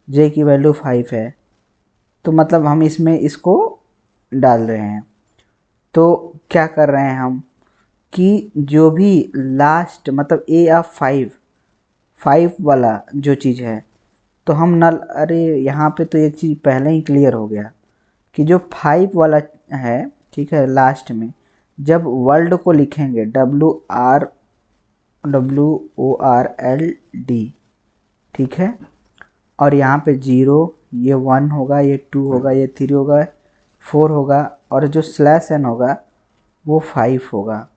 जे की वैल्यू 5 है, तो मतलब हम इसमें इसको डाल रहे हैं। तो क्या कर रहे हैं हम कि जो भी लास्ट मतलब ए ऑफ 5 वाला जो चीज़ है, तो हम नल, अरे यहाँ पे तो एक चीज़ पहले ही क्लियर हो गया कि जो 5 वाला है, ठीक है, लास्ट में जब वर्ल्ड को लिखेंगे WORLD, ठीक है, और यहाँ पे 0, ये 1 होगा, ये 2 होगा, ये 3 होगा, 4 होगा, और जो स्लैश n होगा वो 5 होगा।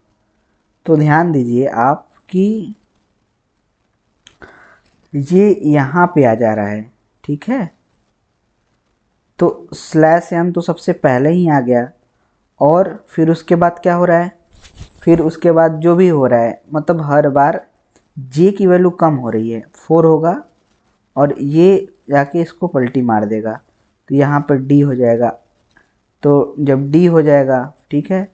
तो ध्यान दीजिए आप कि ये यहाँ पे आ जा रहा है, ठीक है, तो स्लैश n तो सबसे पहले ही आ गया, और फिर उसके बाद क्या हो रहा है, फिर उसके बाद जो भी हो रहा है, मतलब हर बार जे की वैल्यू कम हो रही है, 4 होगा और ये जाके इसको पलटी मार देगा, तो यहाँ पर डी हो जाएगा। तो जब डी हो जाएगा, ठीक है,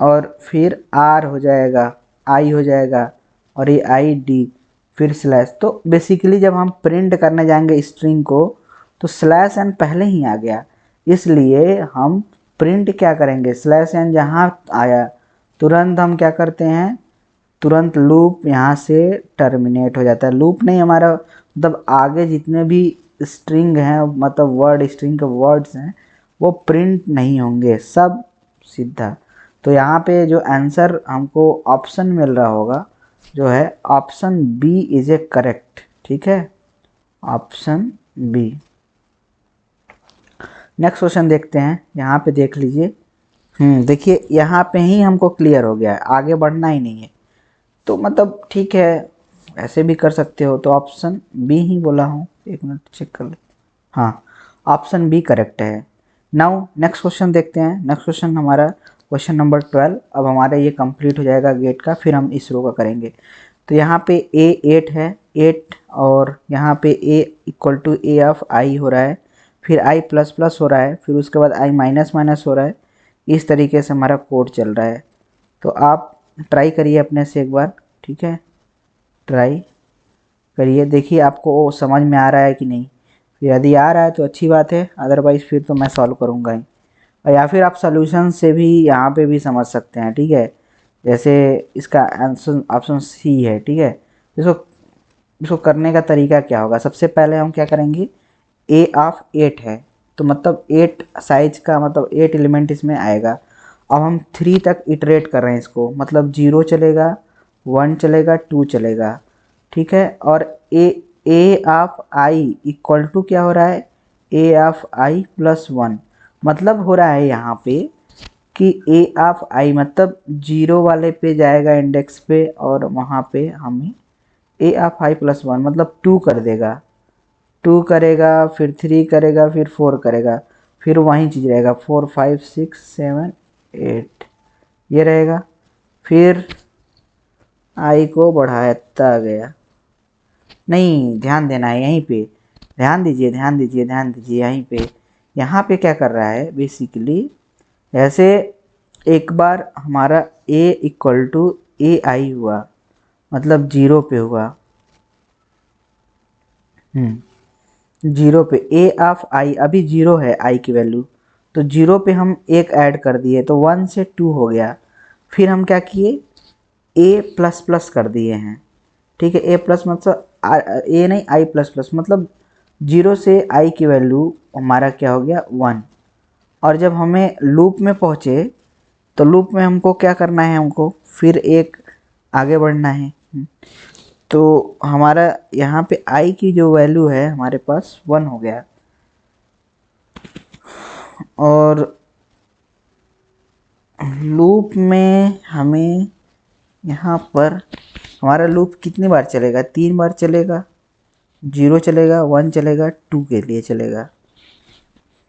और फिर आर हो जाएगा, आई हो जाएगा, और ये आई डी, फिर स्लैश। तो बेसिकली जब हम प्रिंट करने जाएंगे स्ट्रिंग को तो स्लैश एन पहले ही आ गया, इसलिए हम प्रिंट क्या करेंगे, स्लैश एन जहाँ आया तुरंत हम क्या करते हैं, तुरंत लूप यहाँ से टर्मिनेट हो जाता है। लूप नहीं, हमारा मतलब आगे जितने भी स्ट्रिंग हैं, मतलब वर्ड स्ट्रिंग के वर्ड्स हैं, वो प्रिंट नहीं होंगे, सब सीधा। तो यहाँ पे जो आंसर हमको ऑप्शन मिल रहा होगा जो है option B is a correct. ठीक है, ऑप्शन बी। नेक्स्ट क्वेश्चन देखते हैं, यहाँ पे देख लीजिए। देखिए यहाँ पे ही हमको क्लियर हो गया है, आगे बढ़ना ही नहीं है। तो मतलब ठीक है, ऐसे भी कर सकते हो। तो ऑप्शन बी ही बोला हूँ, एक मिनट चेक कर ले। हाँ, ऑप्शन बी करेक्ट है। नाउ नेक्स्ट क्वेश्चन देखते हैं। नेक्स्ट क्वेश्चन हमारा क्वेश्चन नंबर 12। अब हमारा ये कंप्लीट हो जाएगा गेट का, फिर हम इसरो का करेंगे। तो यहाँ पे ए 8 है, 8, और यहाँ पे ए इक्वल टू ए ऑफ आई हो रहा है, फिर आई प्लस प्लस हो रहा है, फिर उसके बाद आई माइनस माइनस हो रहा है। इस तरीके से हमारा कोड चल रहा है। तो आप ट्राई करिए अपने से एक बार, ठीक है, ट्राई करिए, देखिए आपको वो समझ में आ रहा है कि नहीं। फिर यदि आ रहा है तो अच्छी बात है, अदरवाइज़ फिर तो मैं सॉल्व करूँगा ही। और या फिर आप सोल्यूशन से भी यहाँ पे भी समझ सकते हैं, ठीक है। जैसे इसका आंसर ऑप्शन सी है, ठीक है। इसको इसको करने का तरीका क्या होगा, सबसे पहले हम क्या करेंगे, ए ऑफ 8 है, तो मतलब 8 साइज का, मतलब 8 एलिमेंट इसमें आएगा। अब हम 3 तक इटरेट कर रहे हैं इसको, मतलब 0 चलेगा, 1 चलेगा, 2 चलेगा, ठीक है। और ए ऑफ आई इक्वल टू क्या हो रहा है, ए ऑफ आई प्लस 1, मतलब हो रहा है यहाँ पे कि ए ऑफ आई मतलब 0 वाले पे जाएगा इंडेक्स पे, और वहाँ पे हमें ए ऑफ आई प्लस 1 मतलब 2 कर देगा, 2 करेगा, फिर 3 करेगा, फिर 4 करेगा, फिर वही चीज़ रहेगा, 4 5 6 7 8 ये रहेगा। फिर आई को बढ़ाता गया, नहीं ध्यान देना है यहीं पे, ध्यान दीजिए ध्यान दीजिए ध्यान दीजिए यहीं पे। यहाँ पे क्या कर रहा है बेसिकली, ऐसे एक बार हमारा a इक्वल टू ए आई हुआ, मतलब 0 पे हुआ, 0 पे ए ऑफ आई, अभी 0 है आई की वैल्यू, तो 0 पे हम एक ऐड कर दिए तो 1 से 2 हो गया। फिर हम क्या किए, ए प्लस प्लस कर दिए हैं, ठीक है। ए प्लस मतलब ए नहीं, आई प्लस प्लस मतलब 0 से आई की वैल्यू हमारा क्या हो गया 1। और जब हमें लूप में पहुँचे तो लूप में हमको क्या करना है, हमको फिर एक आगे बढ़ना है। तो हमारा यहाँ पे आई की जो वैल्यू है हमारे पास 1 हो गया। और लूप में हमें यहाँ पर हमारा लूप कितनी बार चलेगा, 3 बार चलेगा, 0 चलेगा, 1 चलेगा, 2 के लिए चलेगा,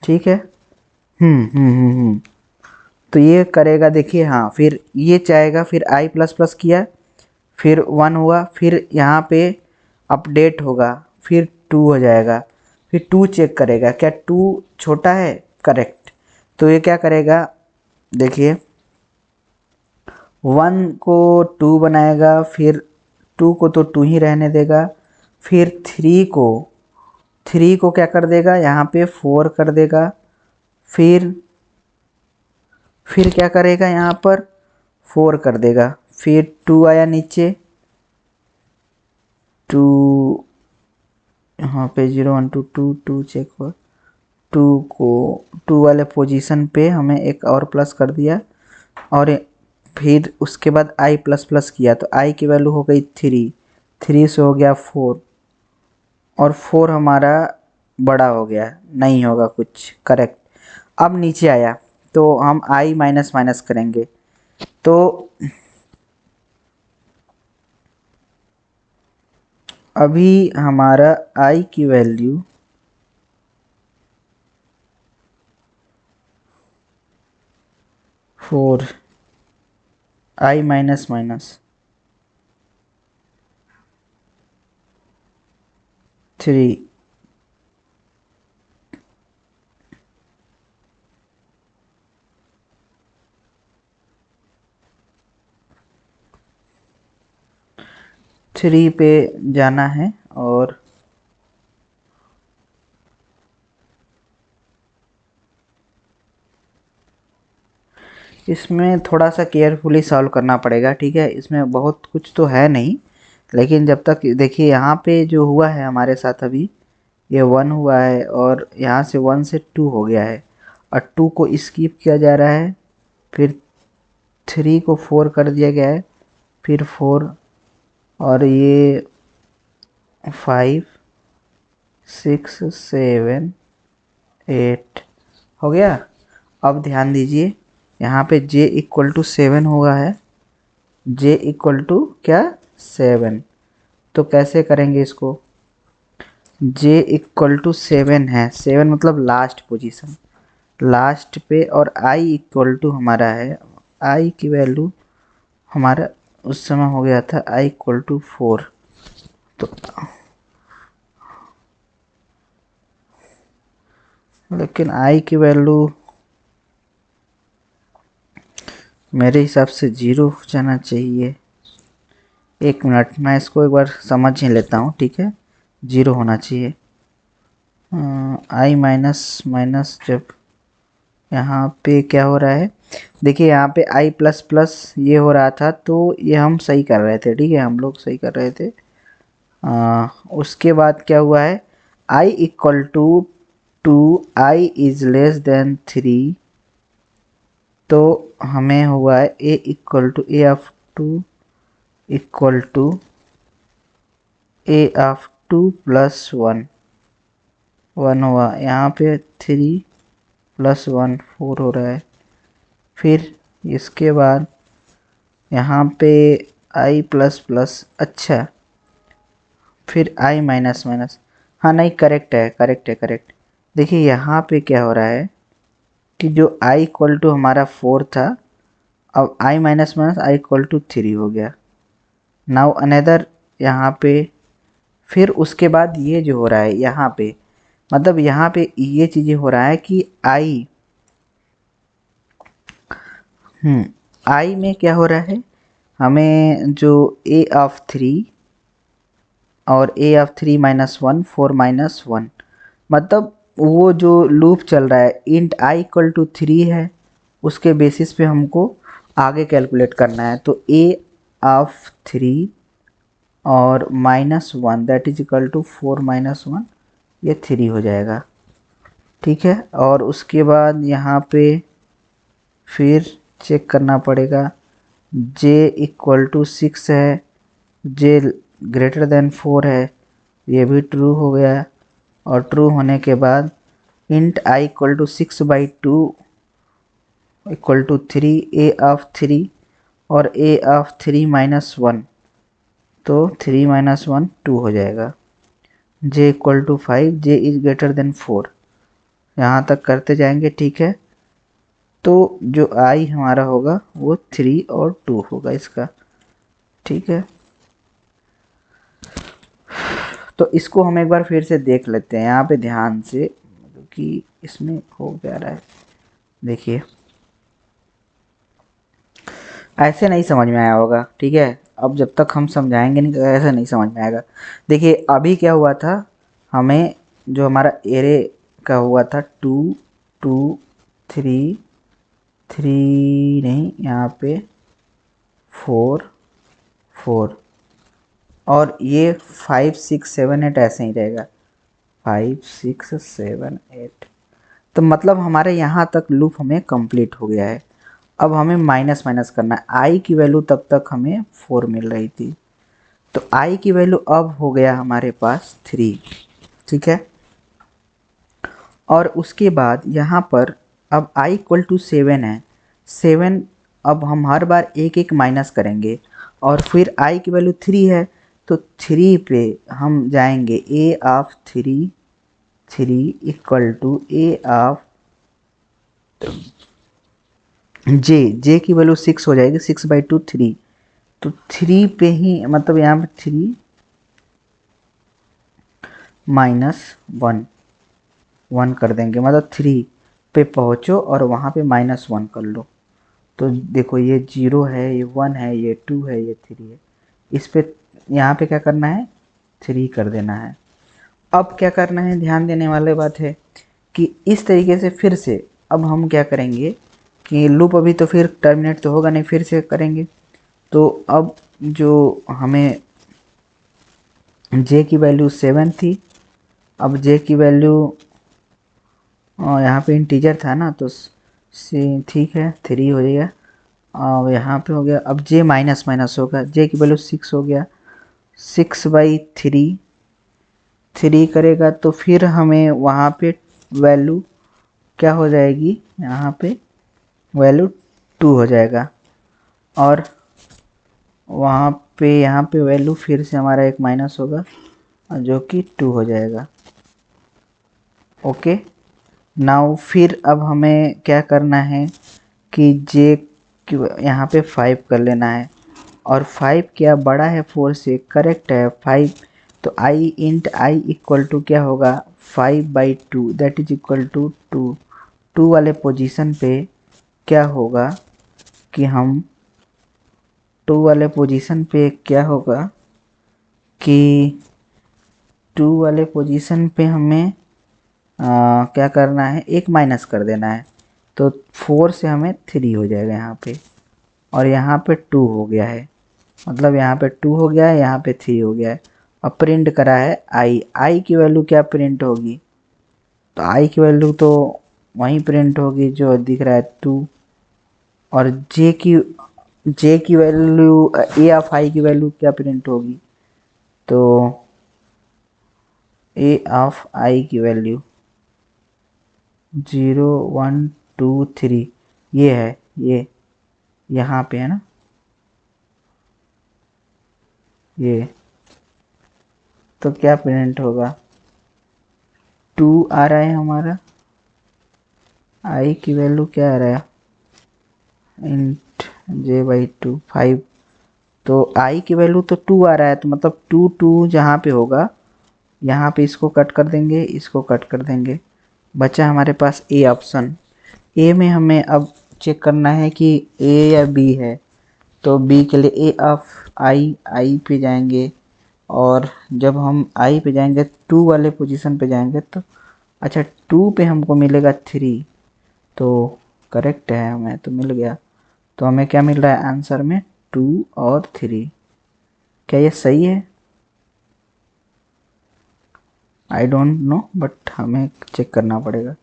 ठीक है। तो ये करेगा, देखिए हाँ, फिर ये चाहेगा, फिर आई प्लस प्लस किया, फिर 1 हुआ, फिर यहाँ पे अपडेट होगा, फिर 2 हो जाएगा, फिर 2 चेक करेगा क्या 2 छोटा है, करेक्ट। तो ये क्या करेगा, देखिए 1 को 2 बनाएगा, फिर 2 को तो 2 ही रहने देगा, फिर 3 को क्या कर देगा, यहाँ पे 4 कर देगा, फिर क्या करेगा, यहाँ पर 4 कर देगा, फिर 2 आया नीचे, 2 यहाँ पे 0 1 2 2 2 चेक हुआ, 2 को 2 वाले पोजीशन पे हमें एक और प्लस कर दिया, और फिर उसके बाद आई प्लस प्लस किया, तो आई की वैल्यू हो गई 3 से हो गया 4, और 4 हमारा बड़ा हो गया, नहीं होगा कुछ, करेक्ट। अब नीचे आया तो हम आई माइनस माइनस करेंगे, तो अभी हमारा आई की वैल्यू 4, आई माइनस माइनस 3, पे जाना है। और इसमें थोड़ा सा केयरफुली सॉल्व करना पड़ेगा, ठीक है। इसमें बहुत कुछ तो है नहीं, लेकिन जब तक देखिए यहाँ पे जो हुआ है हमारे साथ, अभी ये 1 हुआ है, और यहाँ से 1 से 2 हो गया है। और 2 को स्किप किया जा रहा है, फिर 3 को 4 कर दिया गया है, फिर 4 और ये 5 6 7 8 हो गया। अब ध्यान दीजिए यहाँ पे j इक्वल टू 7 होगा है, j इक्वल टू क्या 7। तो कैसे करेंगे इसको, j इक्वल टू 7 है, 7 मतलब लास्ट पोजीशन, लास्ट पे, और i इक्वल टू हमारा है, i की वैल्यू हमारा उस समय हो गया था i इक्वल टू 4। तो लेकिन i की वैल्यू मेरे हिसाब से 0 हो जाना चाहिए। एक मिनट, मैं इसको एक बार समझ ही लेता हूँ, ठीक है। 0 होना चाहिए। i माइनस माइनस जब यहाँ पे क्या हो रहा है, देखिए यहाँ पे i प्लस प्लस ये हो रहा था, तो ये हम सही कर रहे थे, ठीक है, हम लोग सही कर रहे थे। उसके बाद क्या हुआ है, i equal to 2, i is less than 3, तो हमें हुआ है a equal to a of 2 equal to a of 2 plus 1 हुआ, यहाँ पे 3 प्लस 1 4 हो रहा है। फिर इसके बाद यहाँ पे i प्लस प्लस, अच्छा फिर i माइनस माइनस, हाँ नहीं करेक्ट है, करेक्ट है, करेक्ट। देखिए यहाँ पे क्या हो रहा है कि जो i इक्वल टू हमारा 4 था, अब i minus minus i equal to 3 हो गया। नाउ अनदर यहाँ पे, फिर उसके बाद ये जो हो रहा है यहाँ पे, मतलब यहाँ पे ये चीज़ें हो रहा है कि i में क्या हो रहा है, हमें जो a ऑफ 3 और a ऑफ 3 माइनस 1 4 माइनस 1, मतलब वो जो लूप चल रहा है इंट i इक्वल टू 3 है, उसके बेसिस पे हमको आगे कैलकुलेट करना है। तो a ऑफ 3 और minus 1 that is equal to 4 minus 1, ये 3 हो जाएगा, ठीक है। और उसके बाद यहाँ पे फिर चेक करना पड़ेगा, j इक्वल टू 6 है, j ग्रेटर देन 4 है, ये भी ट्रू हो गया। और ट्रू होने के बाद int i equal to 6/2 equal to 3, a of 3 और a ऑफ 3 माइनस 1, तो 3 माइनस 1 2 हो जाएगा। j equal to 5, j is greater than 4, यहाँ तक करते जाएंगे, ठीक है। तो जो i हमारा होगा वो 3 और 2 होगा इसका, ठीक है। तो इसको हम एक बार फिर से देख लेते हैं यहाँ पे ध्यान से, क्योंकि इसमें हो क्या रहा है। देखिए ऐसे नहीं समझ में आया होगा, ठीक है, अब जब तक हम समझाएंगे नहीं तो ऐसे नहीं समझ में आएगा। देखिए अभी क्या हुआ था, हमें जो हमारा एरे का हुआ था 2 2 3 3 नहीं, यहाँ पे 4 4 और ये 5 6 7 8 ऐसे ही रहेगा, 5 6 7 8। तो मतलब हमारे यहाँ तक लूप हमें कंप्लीट हो गया है। अब हमें माइनस माइनस करना है, i की वैल्यू तब तक हमें 4 मिल रही थी, तो i की वैल्यू अब हो गया हमारे पास 3, ठीक है। और उसके बाद यहाँ पर अब i इक्वल टू 7 है, 7 अब हम हर बार एक एक माइनस करेंगे, और फिर i की वैल्यू 3 है, तो 3 पे हम जाएंगे, a of 3 equal to a of j की वैल्यू 6 हो जाएगी, 6/2 3, तो 3 पे ही, मतलब यहाँ पे 3 माइनस 1 कर देंगे, मतलब 3 पे पहुँचो और वहाँ पे -1 कर लो। तो देखो ये 0 है, ये 1 है, ये 2 है, ये 3 है, इस पे यहाँ पे क्या करना है, 3 कर देना है। अब क्या करना है, ध्यान देने वाली बात है कि इस तरीके से फिर से अब हम क्या करेंगे कि लूप अभी तो फिर टर्मिनेट तो होगा नहीं, फिर से करेंगे। तो अब जो हमें j की वैल्यू 7 थी, अब j की वैल्यू और यहाँ पे इंटीजर था ना, तो सी ठीक है 3 हो जाएगा। और यहाँ पे हो गया, अब जे माइनस माइनस होगा, जे की वैल्यू 6 हो गया, 6/3 3 करेगा तो फिर हमें वहाँ पे वैल्यू क्या हो जाएगी, यहाँ पे वैल्यू 2 हो जाएगा। और वहाँ पे यहाँ पे वैल्यू फिर से हमारा एक माइनस होगा जो कि 2 हो जाएगा। ओके, नाउ फिर अब हमें क्या करना है कि जे यहाँ पे 5 कर लेना है। और 5 क्या बड़ा है 4 से, करेक्ट है 5। तो आई इंट आई इक्वल टू क्या होगा 5/2, दैट इज इक्वल टू 2। 2 वाले पोजीशन पे क्या होगा कि हम 2 वाले पोजीशन पे क्या होगा कि 2 वाले पोजीशन पे हमें क्या करना है, एक माइनस कर देना है। तो 4 से हमें 3 हो जाएगा यहाँ पे, और यहाँ पे 2 हो गया है, मतलब यहाँ पे 2 हो गया है, यहाँ पे 3 हो गया है। अब प्रिंट करा है आई, आई की वैल्यू क्या प्रिंट होगी, तो आई की वैल्यू तो वहीं प्रिंट होगी जो दिख रहा है 2। और जे की वैल्यू ए ऑफ आई की वैल्यू क्या प्रिंट होगी, तो ए ऑफ आई की वैल्यू 0 1 2 3 ये है, ये यहाँ पे है ना, ये तो क्या प्रिंट होगा 2 आ रहा है हमारा, आई की वैल्यू क्या आ रहा है इंट j/2 5। तो आई की वैल्यू तो 2 आ रहा है, तो मतलब 2 2 जहाँ पे होगा यहाँ पे इसको कट कर देंगे, इसको कट कर देंगे, बचा हमारे पास ए ऑप्शन। ए में हमें अब चेक करना है कि ए या बी है। तो बी के लिए ए ऑफ आई, आई पे जाएंगे, और जब हम आई पे जाएंगे 2 वाले पोजीशन पे जाएंगे तो अच्छा 2 पे हमको मिलेगा 3, तो करेक्ट है, हमें तो मिल गया। तो हमें क्या मिल रहा है आंसर में 2 और 3। क्या ये सही है, आई डोंट नो, बट हमें चेक करना पड़ेगा।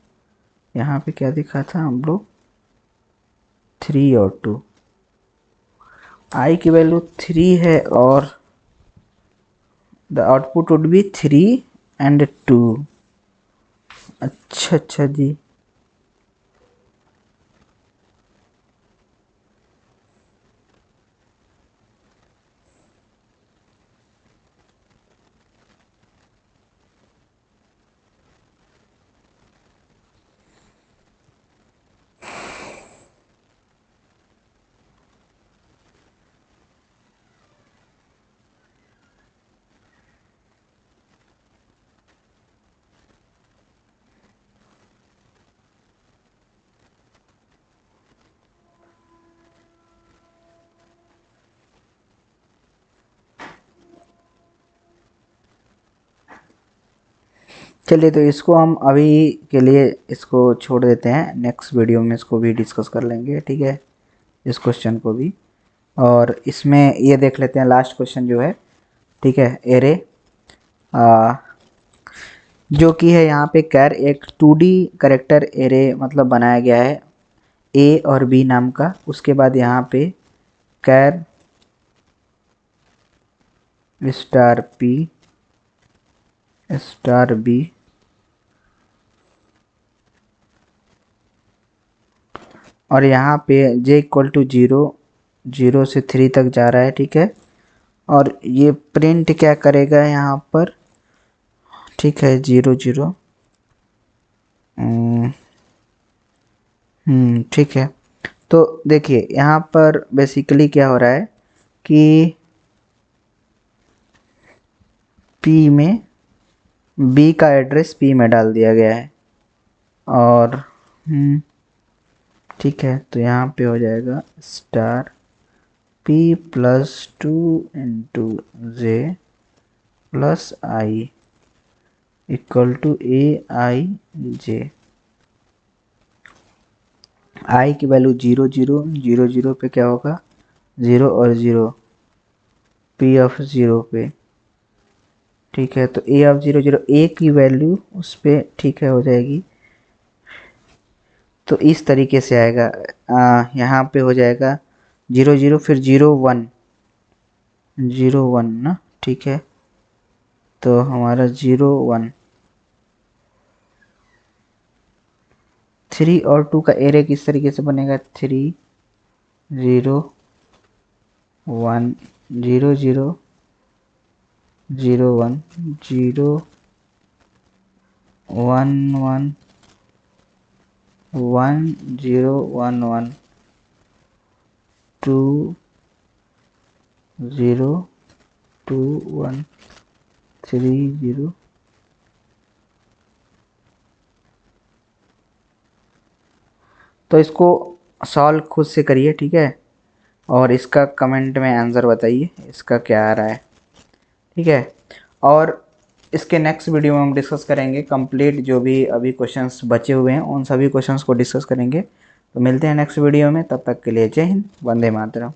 यहाँ पे क्या दिखा था हम लोग 3 और 2, आई की वैल्यू 3 है, और the output would be 3 and 2। अच्छा अच्छा जी, चलिए तो इसको हम अभी के लिए इसको छोड़ देते हैं, नेक्स्ट वीडियो में इसको भी डिस्कस कर लेंगे, ठीक है, इस क्वेश्चन को भी। और इसमें ये देख लेते हैं लास्ट क्वेश्चन जो है, ठीक है, एरे जो कि है यहाँ पे कैर एक 2D करेक्टर एरे मतलब बनाया गया है ए और बी नाम का। उसके बाद यहाँ पे कैर स्टार पी स्टार बी, और यहाँ पे j इक्वल टू 0, 0 से 3 तक जा रहा है, ठीक है। और ये प्रिंट क्या करेगा यहाँ पर, ठीक है 0 0, ठीक है। तो देखिए यहाँ पर बेसिकली क्या हो रहा है कि P में B का एड्रेस P में डाल दिया गया है, और ठीक है, तो यहाँ पे हो जाएगा star P plus 2 into J plus I equal to A I J. I की वैल्यू 0 0 0 0 पे क्या होगा 0 और 0, P ऑफ 0 पे, ठीक है। तो ए ऑफ 0 0 ए की वैल्यू उस पे ठीक है हो जाएगी तो इस तरीके से आएगा। यहाँ पे हो जाएगा 0 0 फिर 0 1 0 1 ना, ठीक है। तो हमारा 0 1 3 और 2 का एरे किस तरीके से बनेगा, 3 0 1 0 0 0 1 0 1 1 1 0 1 1 2 0 2 1 3 0। तो इसको सॉल्व खुद से करिए, ठीक है, और इसका कमेंट में आंसर बताइए इसका क्या आ रहा है, ठीक है। और इसके नेक्स्ट वीडियो में हम डिस्कस करेंगे कंप्लीट जो भी अभी क्वेश्चंस बचे हुए हैं उन सभी क्वेश्चंस को डिस्कस करेंगे। तो मिलते हैं नेक्स्ट वीडियो में, तब तक के लिए जय हिंद, वंदे मातरम।